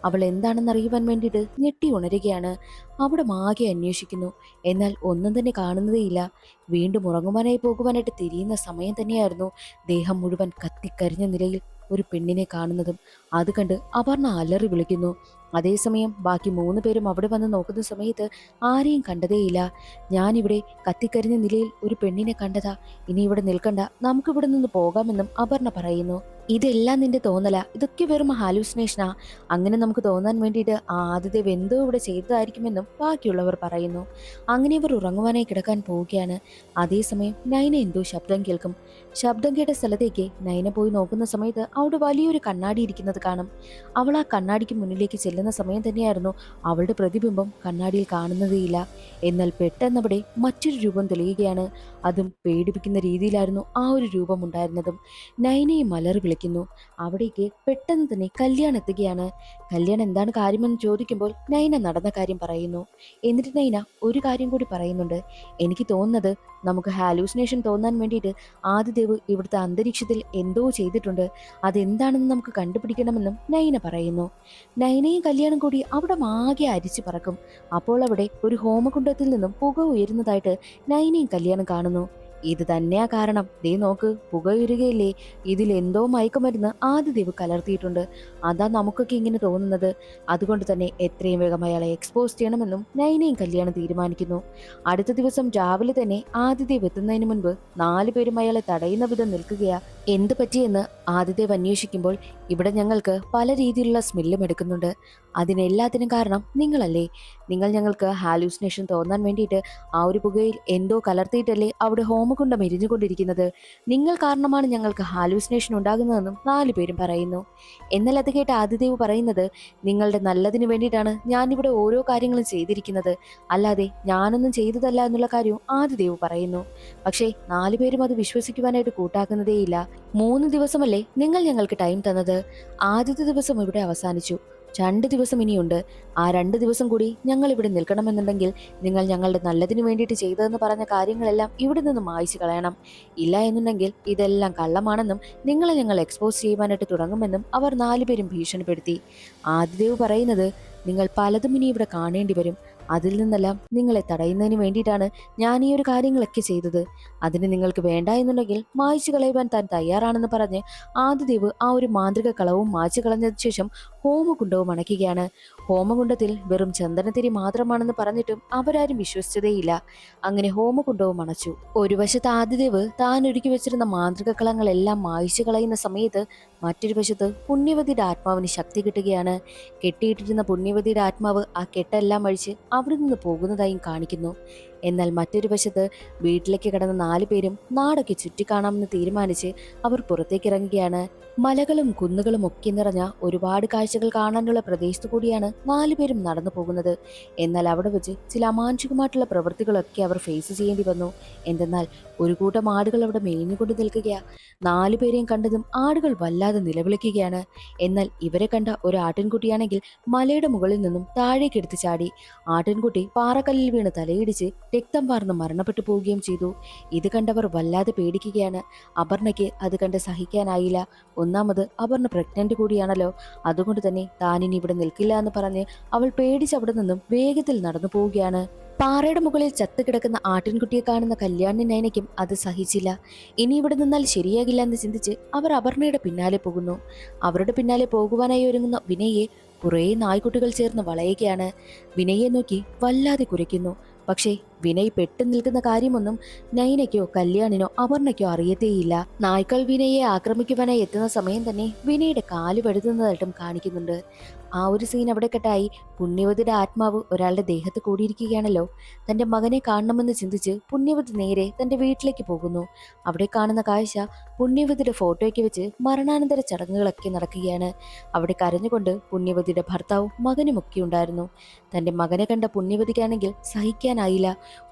Speaker 1: അവൾ എന്താണെന്ന് അറിയുവാൻ വേണ്ടിയിട്ട് ഞെട്ടി ഉണരുകയാണ്. അവിടെ ആകെ അന്വേഷിക്കുന്നു. എന്നാൽ ഒന്നും തന്നെ കാണുന്നതേയില്ല. വീണ്ടും ഉറങ്ങുവാനായി പോകുവാനായിട്ട് തിരിയുന്ന സമയം തന്നെയായിരുന്നു ദേഹം മുഴുവൻ കത്തിക്കരിഞ്ഞ നിലയിൽ ഒരു പെണ്ണിനെ കാണുന്നതും. അത് കണ്ട് അപർണ അലറി വിളിക്കുന്നു. അതേസമയം ബാക്കി 3 പേരും അവിടെ വന്ന് നോക്കുന്ന സമയത്ത് ആരെയും കണ്ടതേയില്ല. ഞാനിവിടെ കത്തിക്കരിഞ്ഞ നിലയിൽ ഒരു പെണ്ണിനെ കണ്ടതാ. ഇനി ഇവിടെ നിൽക്കണ്ട, നമുക്കിവിടെ നിന്ന് പോകാമെന്നും അപർണ പറയുന്നു. ഇതെല്ലാം നിന്റെ തോന്നലാ, ഇതൊക്കെ വെറും ഹാലൂസിനേഷനാ. അങ്ങനെ നമുക്ക് തോന്നാൻ വേണ്ടിയിട്ട് ആദിദേവ് എന്തോ ഇവിടെ ചെയ്തതായിരിക്കുമെന്നും ബാക്കിയുള്ളവർ പറയുന്നു. അങ്ങനെ അവർ ഉറങ്ങുവാനായി കിടക്കാൻ പോവുകയാണ്. അതേസമയം നൈന എന്തോ ശബ്ദം കേൾക്കും. ശബ്ദം കേട്ട സ്ഥലത്തേക്ക് നൈന പോയി നോക്കുന്ന സമയത്ത് അവിടെ വലിയൊരു കണ്ണാടി ഇരിക്കുന്നത് കാണും. അവൾ ആ കണ്ണാടിക്ക് മുന്നിലേക്ക് ചെല്ലുന്ന സമയം തന്നെയായിരുന്നു അവളുടെ പ്രതിബിംബം കണ്ണാടിയിൽ കാണുന്നതേയില്ല. എന്നാൽ പെട്ടെന്ന് അവിടെ മറ്റൊരു രൂപം തെളിയുകയാണ്. അതും പേടിപ്പിക്കുന്ന രീതിയിലായിരുന്നു ആ ഒരു രൂപം ഉണ്ടായിരുന്നതും. നൈനയും അലറി വിളിക്കുന്നു. അവിടേക്ക് പെട്ടെന്ന് തന്നെ കല്യാൺ എത്തുകയാണ്. കല്യാൺ എന്താണ് കാര്യമെന്ന് ചോദിക്കുമ്പോൾ നൈന നടന്ന കാര്യം പറയുന്നു. എന്നിട്ട് നൈന ഒരു കാര്യം കൂടി പറയുന്നുണ്ട്. എനിക്ക് തോന്നുന്നത് നമുക്ക് ഹാലൂസിനേഷൻ തോന്നാൻ വേണ്ടിയിട്ട് ആദിദേവ് ഇവിടുത്തെ അന്തരീക്ഷത്തിൽ എന്തോ ചെയ്തിട്ടുണ്ട്. അതെന്താണെന്ന് നമുക്ക് കണ്ടുപിടിക്കണമെന്നും നൈന പറയുന്നു. നൈനയും കല്യാണം കൂടി അവിടെ ആകെ അരിച്ചു പറക്കും. അപ്പോൾ അവിടെ ഒരു ഹോമകുണ്ഡത്തിൽ നിന്നും പുക ഉയരുന്നതായിട്ട് നൈനയും കല്യാണം കാണുന്നു. ഇത് തന്നെയാ കാരണം. ദേ നോക്ക്, പുക ഉയരുകയില്ലേ? ഇതിൽ എന്തോ മയക്കുമരുന്ന് ആദിദേവ് കലർത്തിയിട്ടുണ്ട്. അതാ നമുക്കൊക്കെ ഇങ്ങനെ തോന്നുന്നത്. അതുകൊണ്ട് തന്നെ എത്രയും വേഗം അയാളെ എക്സ്പോസ് ചെയ്യണമെന്നും നൈനയും കല്യാണം തീരുമാനിക്കുന്നു. അടുത്ത ദിവസം രാവിലെ തന്നെ ആദിദേവ് എത്തുന്നതിന് മുൻപ് 4 പേരും അയാളെ തടയുന്ന വിധം നിൽക്കുകയാ. എന്ത് പറ്റിയെന്ന് ആദിദേവ് അന്വേഷിക്കുമ്പോൾ ഇവിടെ ഞങ്ങൾക്ക് പല രീതിയിലുള്ള സ്മെല്ലും എടുക്കുന്നുണ്ട്. അതിനെല്ലാത്തിനും കാരണം നിങ്ങളല്ലേ? നിങ്ങൾ ഞങ്ങൾക്ക് ഹാലൂസിനേഷൻ തോന്നാൻ വേണ്ടിയിട്ട് ആ ഒരു പുകയിൽ എന്തോ കലർത്തിയിട്ടല്ലേ അവിടെ ഹോമകുണ്ഡം എരിഞ്ഞുകൊണ്ടിരിക്കുന്നത്. നിങ്ങൾ കാരണമാണ് ഞങ്ങൾക്ക് ഹാലൂസിനേഷൻ ഉണ്ടാകുന്നതെന്നും 4 പേരും പറയുന്നു. എന്നാൽ അത് കേട്ട ആദിദേവ് പറയുന്നത്, നിങ്ങളുടെ നല്ലതിന് വേണ്ടിയിട്ടാണ് ഞാനിവിടെ ഓരോ കാര്യങ്ങളും ചെയ്തിരിക്കുന്നത്, അല്ലാതെ ഞാനൊന്നും ചെയ്തതല്ല എന്നുള്ള കാര്യവും ആദിദേവ് പറയുന്നു. പക്ഷേ 4 പേരും അത് വിശ്വസിക്കുവാനായിട്ട് കൂട്ടാക്കുന്നതേയില്ല. 3 ദിവസമല്ലേ നിങ്ങൾ ഞങ്ങൾക്ക് ടൈം തന്നത്? ആദ്യത്തെ ദിവസം ഇവിടെ അവസാനിച്ചു. 2 ദിവസം ഇനിയുണ്ട്. ആ 2 ദിവസം കൂടി ഞങ്ങൾ ഇവിടെ നിൽക്കണമെന്നുണ്ടെങ്കിൽ നിങ്ങൾ ഞങ്ങളുടെ നല്ലതിനു വേണ്ടിയിട്ട് ചെയ്തതെന്ന് പറഞ്ഞ കാര്യങ്ങളെല്ലാം ഇവിടെ നിന്ന് മായ്ച്ചു കളയണം. ഇല്ല എന്നുണ്ടെങ്കിൽ ഇതെല്ലാം കള്ളമാണെന്നും നിങ്ങളെ ഞങ്ങൾ എക്സ്പോസ് ചെയ്യുവാനായിട്ട് തുടങ്ങുമെന്നും അവർ 4 പേരും ഭീഷണിപ്പെടുത്തി. ആദിദേവ് പറയുന്നത്, നിങ്ങൾ പലതും ഇനി ഇവിടെ കാണേണ്ടി വരും. അതിൽ നിന്നെല്ലാം നിങ്ങളെ തടയുന്നതിന് വേണ്ടിയിട്ടാണ് ഞാൻ ഈ ഒരു കാര്യങ്ങളൊക്കെ ചെയ്തത്. അതിന് നിങ്ങൾക്ക് വേണ്ട എന്നുണ്ടെങ്കിൽ മായ്ച്ചു കളയുവാൻ താൻ തയ്യാറാണെന്ന് പറഞ്ഞ് ആദിദേവ് ആ ഒരു മാന്ത്രിക കളവും മായ്ച്ചു കളഞ്ഞതിന് ശേഷം ഹോമകുണ്ഡവും അണയ്ക്കുകയാണ്. ഹോമകുണ്ഡത്തിൽ വെറും ചന്ദനത്തിരി മാത്രമാണെന്ന് പറഞ്ഞിട്ടും അവരാരും വിശ്വസിച്ചതേയില്ല. അങ്ങനെ ഹോമകുണ്ഡവും അണച്ചു. ഒരു വശത്ത് ആദിദേവ് താൻ ഒരുക്കി വെച്ചിരുന്ന മാന്ത്രിക കളങ്ങളെല്ലാം മായ്ച്ചു കളയുന്ന സമയത്ത് മറ്റൊരു വശത്ത് പുണ്യവതിയുടെ ആത്മാവിന് ശക്തി കിട്ടുകയാണ്. കെട്ടിയിട്ടിരുന്ന പുണ്യവതിയുടെ ആത്മാവ് ആ കെട്ടെല്ലാം അഴിച്ച് അവിടെ നിന്ന് പോകുന്നതായും കാണിക്കുന്നു. എന്നാൽ മറ്റൊരു വശത്ത് വീട്ടിലേക്ക് കടന്ന 4 പേരും നാടൊക്കെ ചുറ്റിക്കാണാമെന്ന് തീരുമാനിച്ച് അവർ പുറത്തേക്ക് ഇറങ്ങുകയാണ്. മലകളും കുന്നുകളും ഒക്കെ നിറഞ്ഞ ഒരുപാട് കാഴ്ചകൾ കാണാനുള്ള പ്രദേശത്തു കൂടിയാണ് 4 പേരും നടന്നു പോകുന്നത്. എന്നാൽ അവിടെ വെച്ച് ചില അമാനുഷികമായിട്ടുള്ള പ്രവൃത്തികളൊക്കെ അവർ ഫേസ് ചെയ്യേണ്ടി വന്നു. എന്തെന്നാൽ ഒരു കൂട്ടം ആടുകൾ അവിടെ മേഞ്ഞുകൊണ്ട് നിൽക്കുകയാ. 4 പേരെയും കണ്ടതും ആടുകൾ വല്ലാതെ നിലവിളിക്കുകയാണ്. എന്നാൽ ഇവരെ കണ്ട ഒരു ആട്ടിൻകുട്ടിയാണെങ്കിൽ മലയുടെ മുകളിൽ നിന്നും താഴേക്ക് എടുത്ത് ചാടി. ആട്ടിൻകുട്ടി പാറക്കല്ലിൽ വീണ് തലയിടിച്ച് രക്തം വാർന്ന് മരണപ്പെട്ടു പോവുകയും ചെയ്തു. ഇത് കണ്ടവർ വല്ലാതെ പേടിക്കുകയാണ്. അപർണയ്ക്ക് അത് കണ്ട് സഹിക്കാനായില്ല. ഒന്നാമത് അപർണ പ്രഗ്നന്റ് കൂടിയാണല്ലോ. അതുകൊണ്ട് തന്നെ താനിനി ഇവിടെ നിൽക്കില്ല എന്ന് പറഞ്ഞ് അവൾ പേടിച്ച് അവിടെ നിന്നും വേഗത്തിൽ നടന്നു പോവുകയാണ്. പാറയുടെ മുകളിൽ ചത്തുകിടക്കുന്ന ആട്ടിൻകുട്ടിയെ കാണുന്ന കല്യാണി നൈനയ്ക്കും അത് സഹിച്ചില്ല. ഇനി ഇവിടെ നിന്നാൽ ശരിയാകില്ല എന്ന് ചിന്തിച്ച് അവർ അപർണയുടെ പിന്നാലെ പോകുന്നു. അവരുടെ പിന്നാലെ പോകുവാനായി ഒരുങ്ങുന്ന വിനയെ കുറേ നായ്ക്കുട്ടികൾ ചേർന്ന് വളയുകയാണ്. വിനയെ നോക്കി വല്ലാതെ കുരയ്ക്കുന്നു. പക്ഷേ വിനയ് പെട്ടു നിൽക്കുന്ന കാര്യമൊന്നും നൈനയ്ക്കോ കല്യാണിനോ അപർണയ്ക്കോ അറിയത്തേയില്ല. നായ്ക്കൾ വിനയെ ആക്രമിക്കുവാനായി എത്തുന്ന സമയം തന്നെ വിനയുടെ കാല് പഴുതുന്നതായിട്ടും കാണിക്കുന്നുണ്ട്. ആ ഒരു സീൻ അവിടെ കെട്ടായി. പുണ്യവതിയുടെ ആത്മാവ് ഒരാളുടെ ദേഹത്ത് കൂടിയിരിക്കുകയാണല്ലോ. തന്റെ മകനെ കാണണമെന്ന് ചിന്തിച്ച് പുണ്യവതി നേരെ തന്റെ വീട്ടിലേക്ക് പോകുന്നു. അവിടെ കാണുന്ന കാഴ്ച പുണ്യവതിയുടെ ഫോട്ടോയ്ക്ക് വെച്ച് മരണാനന്തര ചടങ്ങുകളൊക്കെ നടക്കുകയാണ്. അവിടെ കരഞ്ഞുകൊണ്ട് പുണ്യവതിയുടെ ഭർത്താവും മകനുമൊക്കെ ഉണ്ടായിരുന്നു. തന്റെ മകനെ കണ്ട പുണ്യവതിക്കാണെങ്കിൽ സഹിക്കാനായില്ല.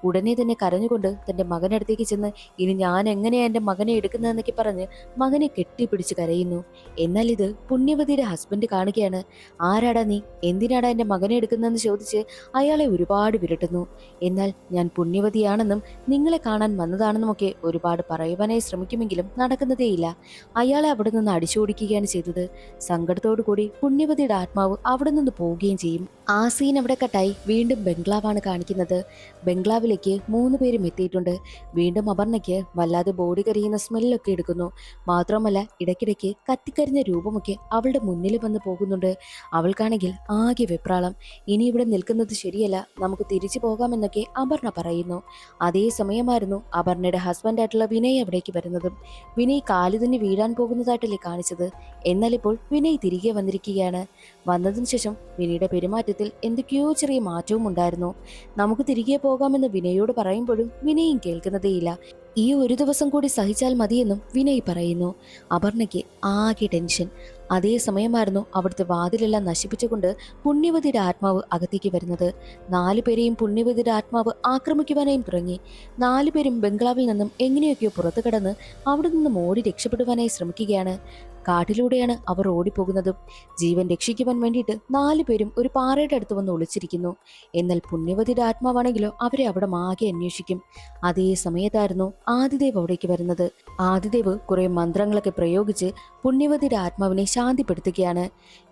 Speaker 1: ഉടനെ തന്നെ കരഞ്ഞുകൊണ്ട് തന്റെ മകനടുത്തേക്ക് ചെന്ന് ഇനി ഞാൻ എങ്ങനെയാ എന്റെ മകനെ എടുക്കുന്നതെന്നൊക്കെ പറഞ്ഞ് മകനെ കെട്ടിപ്പിടിച്ച് കരയുന്നു. എന്നാൽ ഇത് പുണ്യവതിയുടെ ഹസ്ബൻഡ് കാണുകയാണ്. ആരാടാ നീ, എന്തിനാടാ എന്റെ മകനെ എടുക്കുന്നതെന്ന് ചോദിച്ച് അയാളെ ഒരുപാട് വിരട്ടുന്നു. എന്നാൽ ഞാൻ പുണ്യവതിയാണെന്നും നിങ്ങളെ കാണാൻ വന്നതാണെന്നുമൊക്കെ ഒരുപാട് പറയുവാനായി ശ്രമിക്കുമെങ്കിലും നടക്കുന്നതേയില്ല. അയാളെ അവിടെ നിന്ന് അടിച്ചോടിക്കുകയാണ് ചെയ്തത്. സങ്കടത്തോടു കൂടി പുണ്യവതിയുടെ ആത്മാവ് അവിടെ നിന്ന് പോവുകയും ചെയ്യും. ആ സീൻ അവിടെ കട്ടായി. വീണ്ടും ബംഗ്ലാവാണ് കാണിക്കുന്നത്. ബംഗ്ലാവിലേക്ക് 3 പേരും എത്തിയിട്ടുണ്ട്. വീണ്ടും അപർണയ്ക്ക് വല്ലാതെ ബോഡി കരിയുന്ന സ്മെല്ലൊക്കെ എടുക്കുന്നു. മാത്രമല്ല ഇടയ്ക്കിടയ്ക്ക് കത്തിക്കരിഞ്ഞ രൂപമൊക്കെ അവളുടെ മുന്നിൽ വന്ന് പോകുന്നുണ്ട്. അവൾക്കാണെങ്കിൽ ആകെ വെപ്രാളം. ഇനി ഇവിടെ നിൽക്കുന്നത് ശരിയല്ല, നമുക്ക് തിരിച്ചു പോകാമെന്നൊക്കെ അപർണ പറയുന്നു. അതേ സമയമായിരുന്നു അപർണയുടെ ഹസ്ബൻഡായിട്ടുള്ള വിനയ് അവിടേക്ക് വരുന്നതും. വിനയ് കാലു തന്നെ വീഴാൻ പോകുന്നതായിട്ടല്ലേ കാണിച്ചത്. എന്നാൽ ഇപ്പോൾ വിനയ് തിരികെ വന്നിരിക്കുകയാണ്. വന്നതിന് ശേഷം വിനയുടെ പെരുമാറ്റത്തിൽ എന്തൊക്കെയോ ചെറിയ മാറ്റവും ഉണ്ടായിരുന്നു. നമുക്ക് തിരികെ പോകാമെന്ന് വിനയോട് പറയുമ്പോഴും വിനയും കേൾക്കുന്നതേയില്ല. ഈ ഒരു ദിവസം കൂടി സഹിച്ചാൽ മതിയെന്നും വിനയ് പറയുന്നു. അപർണയ്ക്ക് ആകെ ടെൻഷൻ. അതേ സമയമായിരുന്നു അവിടുത്തെ വാതിലെല്ലാം നശിപ്പിച്ചുകൊണ്ട് പുണ്യവതിയുടെ ആത്മാവ് അകത്തേക്ക് വരുന്നത്. 4 പേരെയും പുണ്യവതിയുടെ ആത്മാവ് ആക്രമിക്കുവാനായും തുടങ്ങി. 4 പേരും ബംഗ്ലാവിൽ നിന്നും എങ്ങനെയൊക്കെയോ പുറത്തു കടന്ന് അവിടെ നിന്നും ഓടി രക്ഷപ്പെടുവാനായി ശ്രമിക്കുകയാണ്. കാട്ടിലൂടെയാണ് അവർ ഓടിപ്പോകുന്നതും. ജീവൻ രക്ഷിക്കുവാൻ വേണ്ടിയിട്ട് 4 പേരും ഒരു പാറയുടെ അടുത്ത് വന്ന് ഒളിച്ചിരിക്കുന്നു. എന്നാൽ പുണ്യവതിയുടെ ആത്മാവാണെങ്കിലോ അവരെ അവിടെ ആകെ അന്വേഷിക്കും. അതേ സമയത്തായിരുന്നു ആദിദേവ് അവിടേക്ക് വരുന്നത്. ആദിദേവ് കുറെ മന്ത്രങ്ങളൊക്കെ പ്രയോഗിച്ച് പുണ്യവതിയുടെ ആത്മാവിനെ ശാന്തിപ്പെടുത്തുകയാണ്.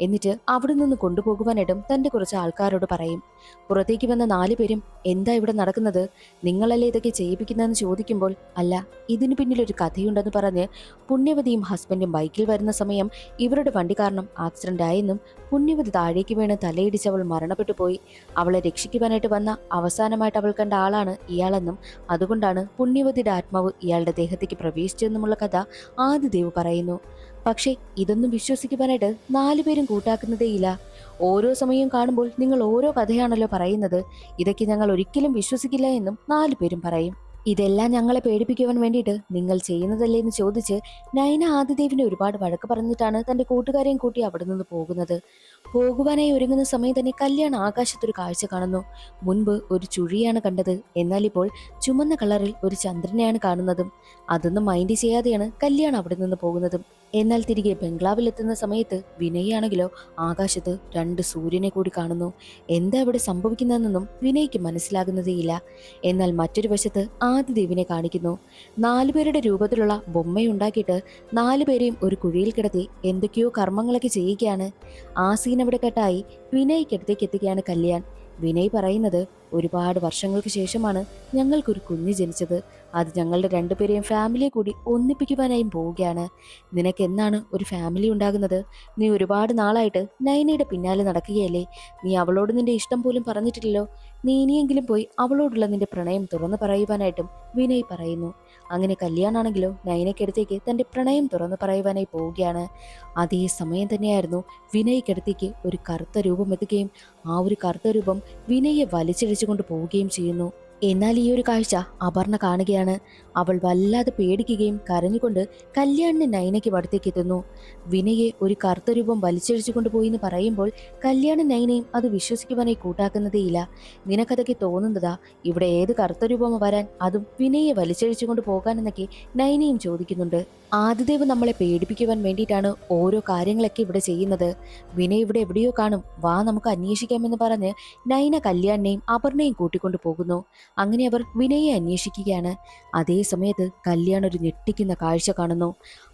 Speaker 1: എന്നിട്ട് അവിടെ നിന്ന് കൊണ്ടുപോകുവാനായിട്ടും തന്റെ കുറച്ച് ആൾക്കാരോട് പറയും. പുറത്തേക്ക് വന്ന 4 പേരും എന്താ ഇവിടെ നടക്കുന്നത്, നിങ്ങളല്ലേ ഇതൊക്കെ ചെയ്യിപ്പിക്കുന്നതെന്ന് ചോദിക്കുമ്പോൾ അല്ല, ഇതിനു പിന്നിലൊരു കഥയുണ്ടെന്ന് പറഞ്ഞ് പുണ്യവതിയും ഹസ്ബൻഡും ബൈക്കിൽ വരുന്ന സമയം ഇവരുടെ വണ്ടി കാരണം ആക്സിഡന്റ് ആയെന്നും പുണ്യവതി താഴേക്ക് വീണ് തലയിടിച്ച് അവൾ മരണപ്പെട്ടു പോയി. അവളെ രക്ഷിക്കുവാനായിട്ട് വന്ന അവസാനമായിട്ട് അവൾ കണ്ട ആളാണ് ഇയാളെന്നും അതുകൊണ്ടാണ് പുണ്യവതിയുടെ ആത്മാവ് ഇയാളുടെ ദേഹത്തേക്ക് പ്രവേശിച്ചെന്നുമുള്ള കഥ ആദിദേവ് പറയുന്നു. പക്ഷേ ഇതൊന്നും വിശ്വസിക്കുവാനായിട്ട് 4 പേരും കൂട്ടാക്കുന്നതേയില്ല. ഓരോ സമയം കാണുമ്പോൾ നിങ്ങൾ ഓരോ കഥയാണല്ലോ പറയുന്നത്, ഇതൊക്കെ ഞങ്ങൾ ഒരിക്കലും വിശ്വസിക്കില്ല എന്നും 4 പേരും പറയും. ഇതെല്ലാം ഞങ്ങളെ പേടിപ്പിക്കുവാൻ വേണ്ടിയിട്ട് നിങ്ങൾ ചെയ്യുന്നതല്ലേ എന്ന് ചോദിച്ച് നയന ആദിദേവിനെ ഒരുപാട് വഴക്ക് പറഞ്ഞിട്ടാണ് തന്റെ കൂട്ടുകാരെയും കൂട്ടി അവിടെ നിന്ന് പോകുന്നത്. പോകുവാനായി ഒരുങ്ങുന്ന സമയം തന്നെ കല്യാൺ ആകാശത്തൊരു കാഴ്ച കാണുന്നു. മുൻപ് ഒരു ചുഴിയാണ് കണ്ടത്, എന്നാൽ ഇപ്പോൾ ചുമന്ന കളറിൽ ഒരു ചന്ദ്രനെയാണ് കാണുന്നതും. അതൊന്നും മൈൻഡ് ചെയ്യാതെയാണ് കല്യാൺ അവിടെ നിന്ന് പോകുന്നതും. എന്നാൽ തിരികെ ബംഗ്ലാവിലെത്തുന്ന സമയത്ത് വിനയാണെങ്കിലോ ആകാശത്ത് 2 സൂര്യനെ കൂടി കാണുന്നു. എന്താ ഇവിടെ സംഭവിക്കുന്നതെന്നൊന്നും വിനയ്ക്ക് മനസ്സിലാകുന്നതേയില്ല. എന്നാൽ മറ്റൊരു വശത്ത് ആദിദേവിനെ കാണിക്കുന്നു. 4 പേരുടെ രൂപത്തിലുള്ള ബൊമ്മയുണ്ടാക്കിയിട്ട് 4 പേരെയും ഒരു കുഴിയിൽ കിടത്തി എന്തൊക്കെയോ കർമ്മങ്ങളൊക്കെ ചെയ്യുകയാണ്. ആ സീൻ അവിടെ കട്ടായി. വിനയ്ക്കടുത്തേക്ക് എത്തുകയാണ് കല്യാൺ. വിനയ് പറയുന്നത് ഒരുപാട് വർഷങ്ങൾക്ക് ശേഷമാണ് ഞങ്ങൾക്കൊരു കുഞ്ഞ് ജനിച്ചത്. അത് ഞങ്ങളുടെ 2 പേരെയും ഫാമിലിയെ കൂടി ഒന്നിപ്പിക്കുവാനായും പോവുകയാണ്. നിനക്ക് എന്നാണ് ഒരു ഫാമിലി ഉണ്ടാകുന്നത്? നീ ഒരുപാട് നാളായിട്ട് നയനയുടെ പിന്നാലെ നടക്കുകയല്ലേ? നീ അവളോട് നിന്റെ ഇഷ്ടം പോലും പറഞ്ഞിട്ടില്ലല്ലോ. നീ ഇനിയെങ്കിലും പോയി അവളോടുള്ള നിന്റെ പ്രണയം തുറന്നു പറയുവാനായിട്ടും വിനയ് പറയുന്നു. അങ്ങനെ കല്യാണാണെങ്കിലോ നയനയ്ക്കടുത്തേക്ക് തന്റെ പ്രണയം തുറന്നു പറയുവാനായി പോവുകയാണ്. അതേ സമയം തന്നെയായിരുന്നു വിനയ്ക്കടുത്തേക്ക് ഒരു കറുത്ത രൂപം എത്തുകയും ആ ഒരു കറുത്ത രൂപം വിനയെ വലിച്ചിഴച്ചുകൊണ്ട് പോവുകയും ചെയ്യുന്നു. എന്നാൽ ഈ ഒരു കാഴ്ച അപർണ കാണുകയാണ്. അവൾ വല്ലാതെ പേടിക്കുകയും കരഞ്ഞുകൊണ്ട് കല്യാണിന് നയനയ്ക്ക് അടുത്തേക്ക് എത്തുന്നു. വിനയെ ഒരു കറുത്ത രൂപം വലിച്ചഴിച്ചു കൊണ്ടുപോയി എന്ന് പറയുമ്പോൾ കല്യാണും നയനയും അത് വിശ്വസിക്കുവാനായി കൂട്ടാക്കുന്നതേയില്ല. നിനക്കതൊക്കെ തോന്നുന്നതാ? ഇവിടെ ഏത് കറുത്ത രൂപം വരാൻ, അതും വിനയെ വലിച്ചഴിച്ചു കൊണ്ട് പോകാനെന്നൊക്കെ നയനയും ചോദിക്കുന്നുണ്ട്. ആദിദേവ് നമ്മളെ പേടിപ്പിക്കുവാൻ വേണ്ടിയിട്ടാണ് ഓരോ കാര്യങ്ങളൊക്കെ ഇവിടെ ചെയ്യുന്നത്. വിനയ് ഇവിടെ എവിടെയോ കാണും, വാ നമുക്ക് അന്വേഷിക്കാമെന്ന് പറഞ്ഞ് നയന കല്യാണിനെയും അപർണയും കൂട്ടിക്കൊണ്ടു പോകുന്നു. അങ്ങനെ അവർ വിനയെ അന്വേഷിക്കുകയാണ്. അതേ സമയത്ത് കല്യാൺ ഒരു ഞെട്ടിക്കുന്ന കാഴ്ച കാണുന്നു.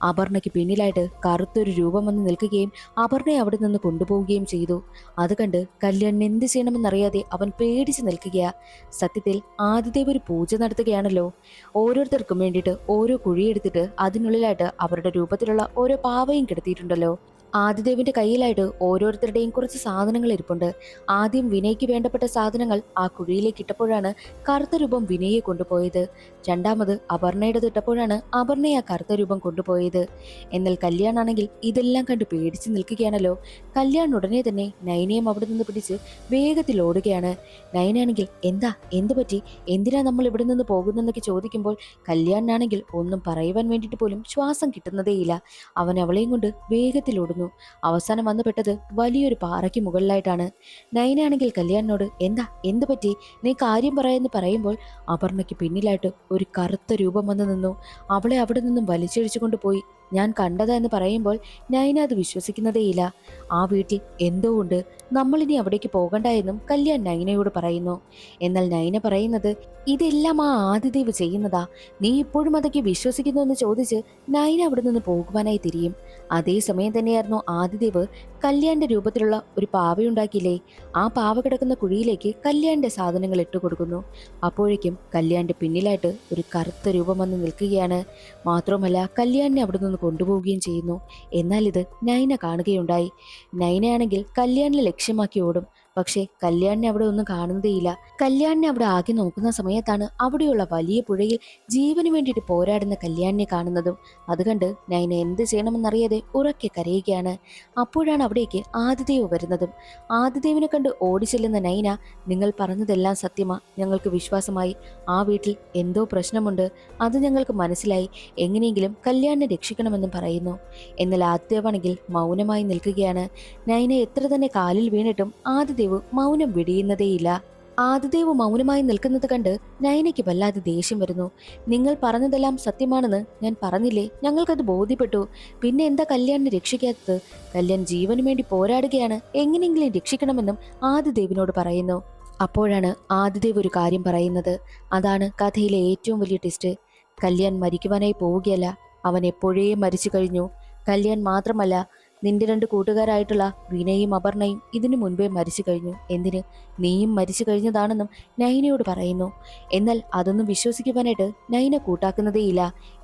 Speaker 1: അപർണയ്ക്ക് പിന്നിലായിട്ട് കറുത്തൊരു രൂപം വന്ന് നിൽക്കുകയും അപർണയെ അവിടെ നിന്ന് കൊണ്ടുപോവുകയും ചെയ്തു. അത് കണ്ട് കല്യാണിന് എന്ത് ചെയ്യണമെന്നറിയാതെ അവൻ പേടിച്ച് നിൽക്കുകയാ. സത്യത്തിൽ ആദിദേവ് ഒരു പൂജ നടത്തുകയാണല്ലോ. ഓരോരുത്തർക്കും വേണ്ടിയിട്ട് ഓരോ കുഴിയെടുത്തിട്ട് അതിനുള്ളിലായിട്ട് അവരുടെ രൂപത്തിലുള്ള ഓരോ പാവയും കിടത്തിയിട്ടുണ്ടല്ലോ. ആദിദേവിന്റെ കയ്യിലായിട്ട് ഓരോരുത്തരുടെയും കുറച്ച് സാധനങ്ങൾ ഇരിപ്പുണ്ട്. ആദ്യം വിനയ്ക്ക് വേണ്ടപ്പെട്ട സാധനങ്ങൾ ആ കുഴിയിലേക്ക് ഇട്ടപ്പോഴാണ് കറുത്ത രൂപം വിനയെ കൊണ്ടുപോയത്. രണ്ടാമത് അപർണയുടെ ഇട്ടപ്പോഴാണ് അപർണയെ ആ കറുത്ത രൂപം കൊണ്ടുപോയത്. എന്നാൽ കല്യാണാണെങ്കിൽ ഇതെല്ലാം കണ്ട് പേടിച്ച് നിൽക്കുകയാണല്ലോ. കല്യാൺ ഉടനെ തന്നെ നയനയും അവിടെ നിന്ന് പിടിച്ച് വേഗത്തിൽ ഓടുകയാണ്. നയനാണെങ്കിൽ എന്തു പറ്റി, എന്തിനാ നമ്മൾ ഇവിടെ നിന്ന് പോകുന്നെന്നൊക്കെ ചോദിക്കുമ്പോൾ കല്യാണാണെങ്കിൽ ഒന്നും പറയുവാൻ വേണ്ടിയിട്ട് പോലും ശ്വാസം കിട്ടുന്നതേയില്ല. അവൻ അവളെയും കൊണ്ട് വേഗത്തിൽ ഓടുന്നു. അവസാനം വന്നു പെട്ടത് വലിയൊരു പാറയ്ക്ക് മുകളിലായിട്ടാണ്. നയനാണെങ്കിൽ കല്യാണിനോട് എന്തു പറ്റി, നീ കാര്യം പറയാന്ന് പറയുമ്പോൾ അപർണയ്ക്ക് പിന്നിലായിട്ട് ഒരു കറുത്ത രൂപം വന്നു നിന്നു. അവളെ അവിടെ നിന്നും വലിച്ചഴിച്ചു കൊണ്ടുപോയി. ഞാൻ കണ്ടതാ എന്ന് പറയുമ്പോൾ നയന അത് വിശ്വസിക്കുന്നതേയില്ല. ആ വീട്ടിൽ എന്തോ ഉണ്ട്, നമ്മളിനി അവിടേക്ക് പോകണ്ട എന്നും കല്യാൺ നയനയോട് പറയുന്നു. എന്നാൽ നയന പറയുന്നത് ഇതെല്ലാം ആ ആദിദേവ് ചെയ്യുന്നതാ, നീ ഇപ്പോഴും അതൊക്കെ വിശ്വസിക്കുന്നു എന്ന് ചോദിച്ച് നയന അവിടെ നിന്ന് പോകുവാനായി തിരിയും. അതേസമയം തന്നെയായിരുന്നു ആദിദേവ് കല്യാണിന്റെ രൂപത്തിലുള്ള ഒരു പാവയുണ്ടാക്കിയില്ലേ, ആ പാവ കിടക്കുന്ന കുഴിയിലേക്ക് കല്യാണിന്റെ സാധനങ്ങൾ ഇട്ടുകൊടുക്കുന്നു. അപ്പോഴേക്കും കല്യാണിന്റെ പിന്നിലായിട്ട് ഒരു കറുത്ത രൂപം വന്ന് നിൽക്കുകയാണ്. മാത്രമല്ല കല്യാണിനെ അവിടെ നിന്ന് കൊണ്ടുപോവുകയും ചെയ്യുന്നു. എന്നാൽ ഇത് നയന കാണുകയുണ്ടായി. നയനയാണെങ്കിൽ കല്യാണിനെ ലക്ഷ്യമാക്കി ഓടും. പക്ഷേ കല്യാണിനെ അവിടെ ഒന്നും കാണുന്നതേയില്ല. കല്യാണിനെ അവിടെ ആകെ നോക്കുന്ന സമയത്താണ് അവിടെയുള്ള വലിയ പുഴയിൽ ജീവന് വേണ്ടിയിട്ട് പോരാടുന്ന കല്യാണിനെ കാണുന്നതും. അത് കണ്ട് നയന എന്ത് ചെയ്യണമെന്നറിയാതെ ഉറക്കെ കരയുകയാണ്. അപ്പോഴാണ് അവിടേക്ക് ആദിദേവ് വരുന്നതും. ആദിദേവിനെ കണ്ട് ഓടിച്ചെല്ലുന്ന നയന, നിങ്ങൾ പറഞ്ഞതെല്ലാം സത്യമാ, ഞങ്ങൾക്ക് വിശ്വാസമായി. ആ വീട്ടിൽ എന്തോ പ്രശ്നമുണ്ട്, അത് ഞങ്ങൾക്ക് മനസ്സിലായി. എങ്ങനെയെങ്കിലും കല്യാണിനെ രക്ഷിക്കണമെന്നും പറയുന്നു. എന്നാൽ ആദിദേവാണെങ്കിൽ മൗനമായി നിൽക്കുകയാണ്. നയന എത്ര തന്നെ കാലിൽ വീണിട്ടും ആദിദേവ് മൗനം വെടിയുന്നതേയില്ല. ആദിദേവ് മൗനമായി നിൽക്കുന്നത് കണ്ട് നയനയ്ക്ക് വല്ലാതെ ദേഷ്യം വരുന്നു. നിങ്ങൾ പറഞ്ഞതെല്ലാം സത്യമാണെന്ന് ഞാൻ പറഞ്ഞില്ലേ, ഞങ്ങൾക്കത് ബോധ്യപ്പെട്ടു. പിന്നെ എന്താ കല്യാണിനെ രക്ഷിക്കാത്തത്? കല്യാൺ ജീവന് വേണ്ടി പോരാടുകയാണ്, എങ്ങനെയെങ്കിലും രക്ഷിക്കണമെന്നും ആദിദേവിനോട് പറയുന്നു. അപ്പോഴാണ് ആദിദേവ് ഒരു കാര്യം പറയുന്നത്. അതാണ് കഥയിലെ ഏറ്റവും വലിയ ട്വിസ്റ്റ്. കല്യാൺ മരിക്കുവാനായി പോവുകയല്ല, അവൻ എപ്പോഴേ മരിച്ചു കഴിഞ്ഞു. കല്യാൺ മാത്രമല്ല, നിന്റെ 2 കൂട്ടുകാരായിട്ടുള്ള വിനയും അപർണയും ഇതിനു മുൻപേ മരിച്ചു കഴിഞ്ഞു. എന്തിന്, നീയും മരിച്ചു കഴിഞ്ഞതാണെന്നും നൈനയോട് പറയുന്നു. എന്നാൽ അതൊന്നും വിശ്വസിക്കുവാനായിട്ട് നൈന കൂട്ടാക്കുന്നതേയില്ല.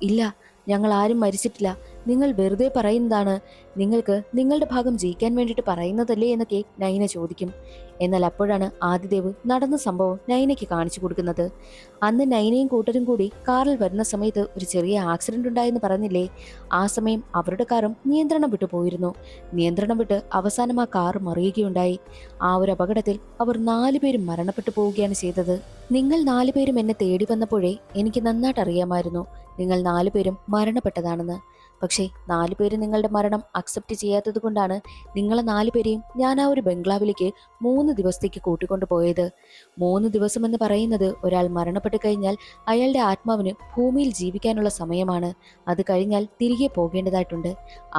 Speaker 1: ഇല്ല, ഞങ്ങൾ ആരും മരിച്ചിട്ടില്ല, നിങ്ങൾ വെറുതെ പറയുന്നതാണ്, നിങ്ങൾക്ക് നിങ്ങളുടെ ഭാഗം ജയിക്കാൻ വേണ്ടിയിട്ട് പറയുന്നതല്ലേ എന്നൊക്കെ നൈന ചോദിക്കും. എന്നാൽ അപ്പോഴാണ് ആദിദേവ് നടന്ന സംഭവം നൈനയ്ക്ക് കാണിച്ചു കൊടുക്കുന്നത്. അന്ന് നൈനയും കൂട്ടരും കൂടി കാറിൽ വരുന്ന സമയത്ത് ഒരു ചെറിയ ആക്സിഡന്റ് ഉണ്ടായെന്ന് പറഞ്ഞില്ലേ, ആ സമയം അവരുടെ കാറും നിയന്ത്രണം വിട്ടു പോയിരുന്നു. നിയന്ത്രണം വിട്ട് അവസാനം ആ കാർ മറിയുകയുണ്ടായി. ആ ഒരു അപകടത്തിൽ അവർ 4 പേരും മരണപ്പെട്ടു പോവുകയാണ് ചെയ്തത്. നിങ്ങൾ 4 പേരും എന്നെ തേടി വന്നപ്പോഴേ എനിക്ക് നന്നായിട്ട് അറിയാമായിരുന്നു നിങ്ങൾ 4 പേരും മരണപ്പെട്ടതാണെന്ന്. പക്ഷേ 4 പേര് നിങ്ങളുടെ മരണം അക്സെപ്റ്റ് ചെയ്യാത്തത് കൊണ്ടാണ് നിങ്ങളെ 4 പേരെയും ഞാൻ ആ ഒരു ബംഗ്ലാവിലേക്ക് 3 ദിവസത്തേക്ക് കൂട്ടിക്കൊണ്ടു പോയത്. 3 ദിവസം എന്ന് പറയുന്നത് ഒരാൾ മരണപ്പെട്ടു കഴിഞ്ഞാൽ അയാളുടെ ആത്മാവിന് ഭൂമിയിൽ ജീവിക്കാനുള്ള സമയമാണ്. അത് കഴിഞ്ഞാൽ തിരികെ പോകേണ്ടതായിട്ടുണ്ട്.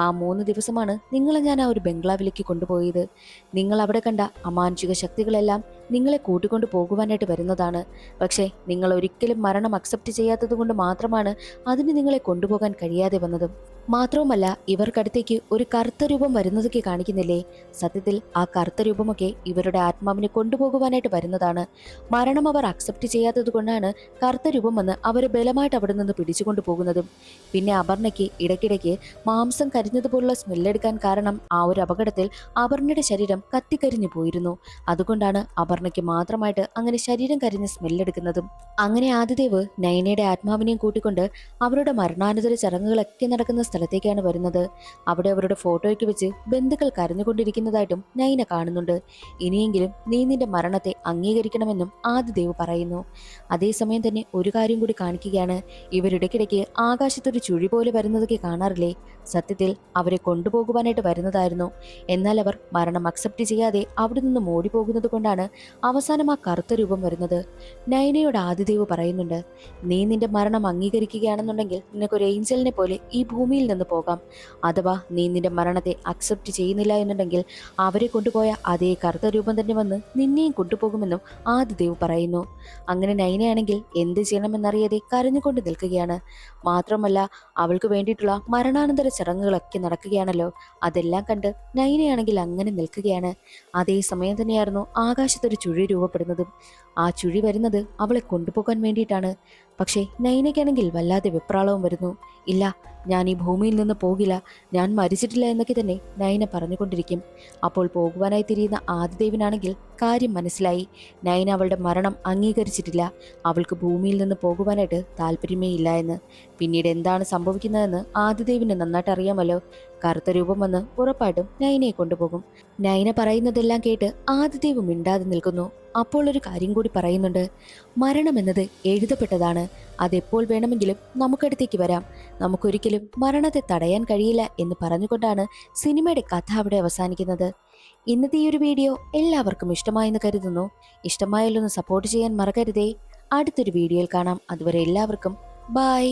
Speaker 1: ആ 3 ദിവസമാണ് നിങ്ങളെ ഞാൻ ആ ഒരു ബംഗ്ലാവിലേക്ക് കൊണ്ടുപോയത്. നിങ്ങൾ അവിടെ കണ്ട അമാനുഷിക ശക്തികളെല്ലാം നിങ്ങളെ കൂട്ടിക്കൊണ്ടു പോകുവാനായിട്ട് വരുന്നതാണ്. പക്ഷേ നിങ്ങൾ ഒരിക്കലും മരണം അക്സെപ്റ്റ് ചെയ്യാത്തത് കൊണ്ട് മാത്രമാണ് അതിന് നിങ്ങളെ കൊണ്ടുപോകാൻ കഴിയാതെ വന്നതും. മാത്രവുമല്ല, ഇവർക്കടുത്തേക്ക് ഒരു കറുത്ത രൂപം വരുന്നതൊക്കെ കാണിക്കുന്നില്ലേ, സത്യത്തിൽ ആ കറുത്ത രൂപമൊക്കെ ഇവരുടെ ആത്മാവിനെ കൊണ്ടുപോകുവാനായിട്ട് വരുന്നതാണ്. മരണം അവർ അക്സെപ്റ്റ് ചെയ്യാത്തത് കൊണ്ടാണ് കറുത്ത രൂപം വന്ന് അവരെ ബലമായിട്ട് അവിടെ നിന്ന് പിടിച്ചുകൊണ്ടു പോകുന്നതും. പിന്നെ അപർണയ്ക്ക് ഇടയ്ക്കിടയ്ക്ക് മാംസം കരിഞ്ഞതുപോലുള്ള സ്മെല്ലെടുക്കാൻ കാരണം ആ ഒരു അപകടത്തിൽ അപർണയുടെ ശരീരം കത്തിക്കരിഞ്ഞു പോയിരുന്നു. അതുകൊണ്ടാണ് അപർണയ്ക്ക് മാത്രമായിട്ട് അങ്ങനെ ശരീരം കരിഞ്ഞ് സ്മെല്ലെടുക്കുന്നതും. അങ്ങനെ ആദിദേവ് നയനയുടെ ആത്മാവിനെയും കൂട്ടിക്കൊണ്ട് അവരുടെ മരണാനന്തര ചടങ്ങുകളൊക്കെ നടക്കുന്ന സ്ഥലത്തേക്കാണ് വരുന്നത്. അവിടെ അവരുടെ ഫോട്ടോയ്ക്ക് വെച്ച് ബന്ധുക്കൾ കരഞ്ഞുകൊണ്ടിരിക്കുന്നതായിട്ടും നൈന കാണുന്നുണ്ട്. ഇനിയെങ്കിലും നീ നിന്റെ മരണത്തെ അംഗീകരിക്കണമെന്നും ആദിദേവ് പറയുന്നു. അതേസമയം തന്നെ ഒരു കാര്യം കൂടി കാണിക്കുകയാണ്. ഇവരിടയ്ക്കിടയ്ക്ക് ആകാശത്തൊരു ചുഴി പോലെ വരുന്നതൊക്കെ കാണാറില്ലേ, സത്യത്തിൽ അവരെ കൊണ്ടുപോകുവാനായിട്ട് വരുന്നതായിരുന്നു. എന്നാൽ അവർ മരണം അക്സെപ്റ്റ് ചെയ്യാതെ അവിടെ നിന്ന് ഓടിപ്പോകുന്നത് കൊണ്ടാണ് അവസാനം ആ കറുത്ത രൂപം വരുന്നത്. നൈനയോട് ആദിദേവ് പറയുന്നുണ്ട്, നീ നിന്റെ മരണം അംഗീകരിക്കുകയാണെന്നുണ്ടെങ്കിൽ നിനക്കൊരു ഏഞ്ചലിനെ പോലെ ഈ ഭൂമിയിൽ നിന്ന് പോകാം. അഥവാ നീ നിന്റെ മരണത്തെ അക്സെപ്റ്റ് ചെയ്യുന്നില്ല എന്നുണ്ടെങ്കിൽ അവരെ കൊണ്ടുപോയ അതേ കറുത്ത രൂപം തന്നെ വന്ന് നിന്നെയും കൊണ്ടുപോകുമെന്നും ആദിദേവ് പറയുന്നു. അങ്ങനെ നൈനയാണെങ്കിൽ എന്ത് ചെയ്യണമെന്നറിയാതെ കരഞ്ഞുകൊണ്ട് നിൽക്കുകയാണ്. മാത്രമല്ല, അവൾക്ക് വേണ്ടിയിട്ടുള്ള മരണാനന്തര ചടങ്ങുകളൊക്കെ നടക്കുകയാണല്ലോ, അതെല്ലാം കണ്ട് നൈനയാണെങ്കിൽ അങ്ങനെ നിൽക്കുകയാണ്. അതേ സമയം തന്നെയായിരുന്നു ആകാശത്തൊരു ചുഴി രൂപപ്പെടുന്നതും. ആ ചുഴി വരുന്നത് അവളെ കൊണ്ടുപോകാൻ വേണ്ടിയിട്ടാണ്. പക്ഷേ നൈനയ്ക്കാണെങ്കിൽ വല്ലാതെ വെപ്രാളവും വരുന്നു. ഇല്ല, ഞാൻ ഈ ഭൂമിയിൽ നിന്ന് പോകില്ല, ഞാൻ മരിച്ചിട്ടില്ല എന്നൊക്കെ തന്നെ നൈന പറഞ്ഞുകൊണ്ടിരിക്കും. അപ്പോൾ പോകുവാനായി തിരിയുന്ന ആദിദേവിനാണെങ്കിൽ കാര്യം മനസ്സിലായി. നൈന അവളുടെ മരണം അംഗീകരിച്ചിട്ടില്ല, അവൾക്ക് ഭൂമിയിൽ നിന്ന് പോകുവാനായിട്ട് താല്പര്യമേ ഇല്ല എന്ന്. പിന്നീട് എന്താണ് സംഭവിക്കുന്നതെന്ന് ആദിദേവിന് നന്നായിട്ട് അറിയാമല്ലോ. കറുത്ത രൂപം വന്ന് ഉറപ്പായിട്ടും നൈനയെ കൊണ്ടുപോകും. നൈന പറയുന്നതെല്ലാം കേട്ട് ആദിദേവ് മിണ്ടാതെ നിൽക്കുന്നു. അപ്പോൾ ഒരു കാര്യം കൂടി പറയുന്നുണ്ട്. മരണം എന്നത് എഴുതപ്പെട്ടതാണ്, അതെപ്പോൾ വേണമെങ്കിലും നമുക്കടുത്തേക്ക് വരാം, നമുക്കൊരിക്കലും മരണത്തെ തടയാൻ കഴിയില്ല എന്ന് പറഞ്ഞുകൊണ്ടാണ് സിനിമയുടെ കഥ അവിടെ അവസാനിക്കുന്നത്. ഇന്നത്തെ ഈ ഒരു വീഡിയോ എല്ലാവർക്കും ഇഷ്ടമായെന്ന് കരുതുന്നു. ഇഷ്ടമായാലൊന്ന് സപ്പോർട്ട് ചെയ്യാൻ മറക്കരുതേ. അടുത്തൊരു വീഡിയോയിൽ കാണാം. അതുവരെ എല്ലാവർക്കും ബൈ.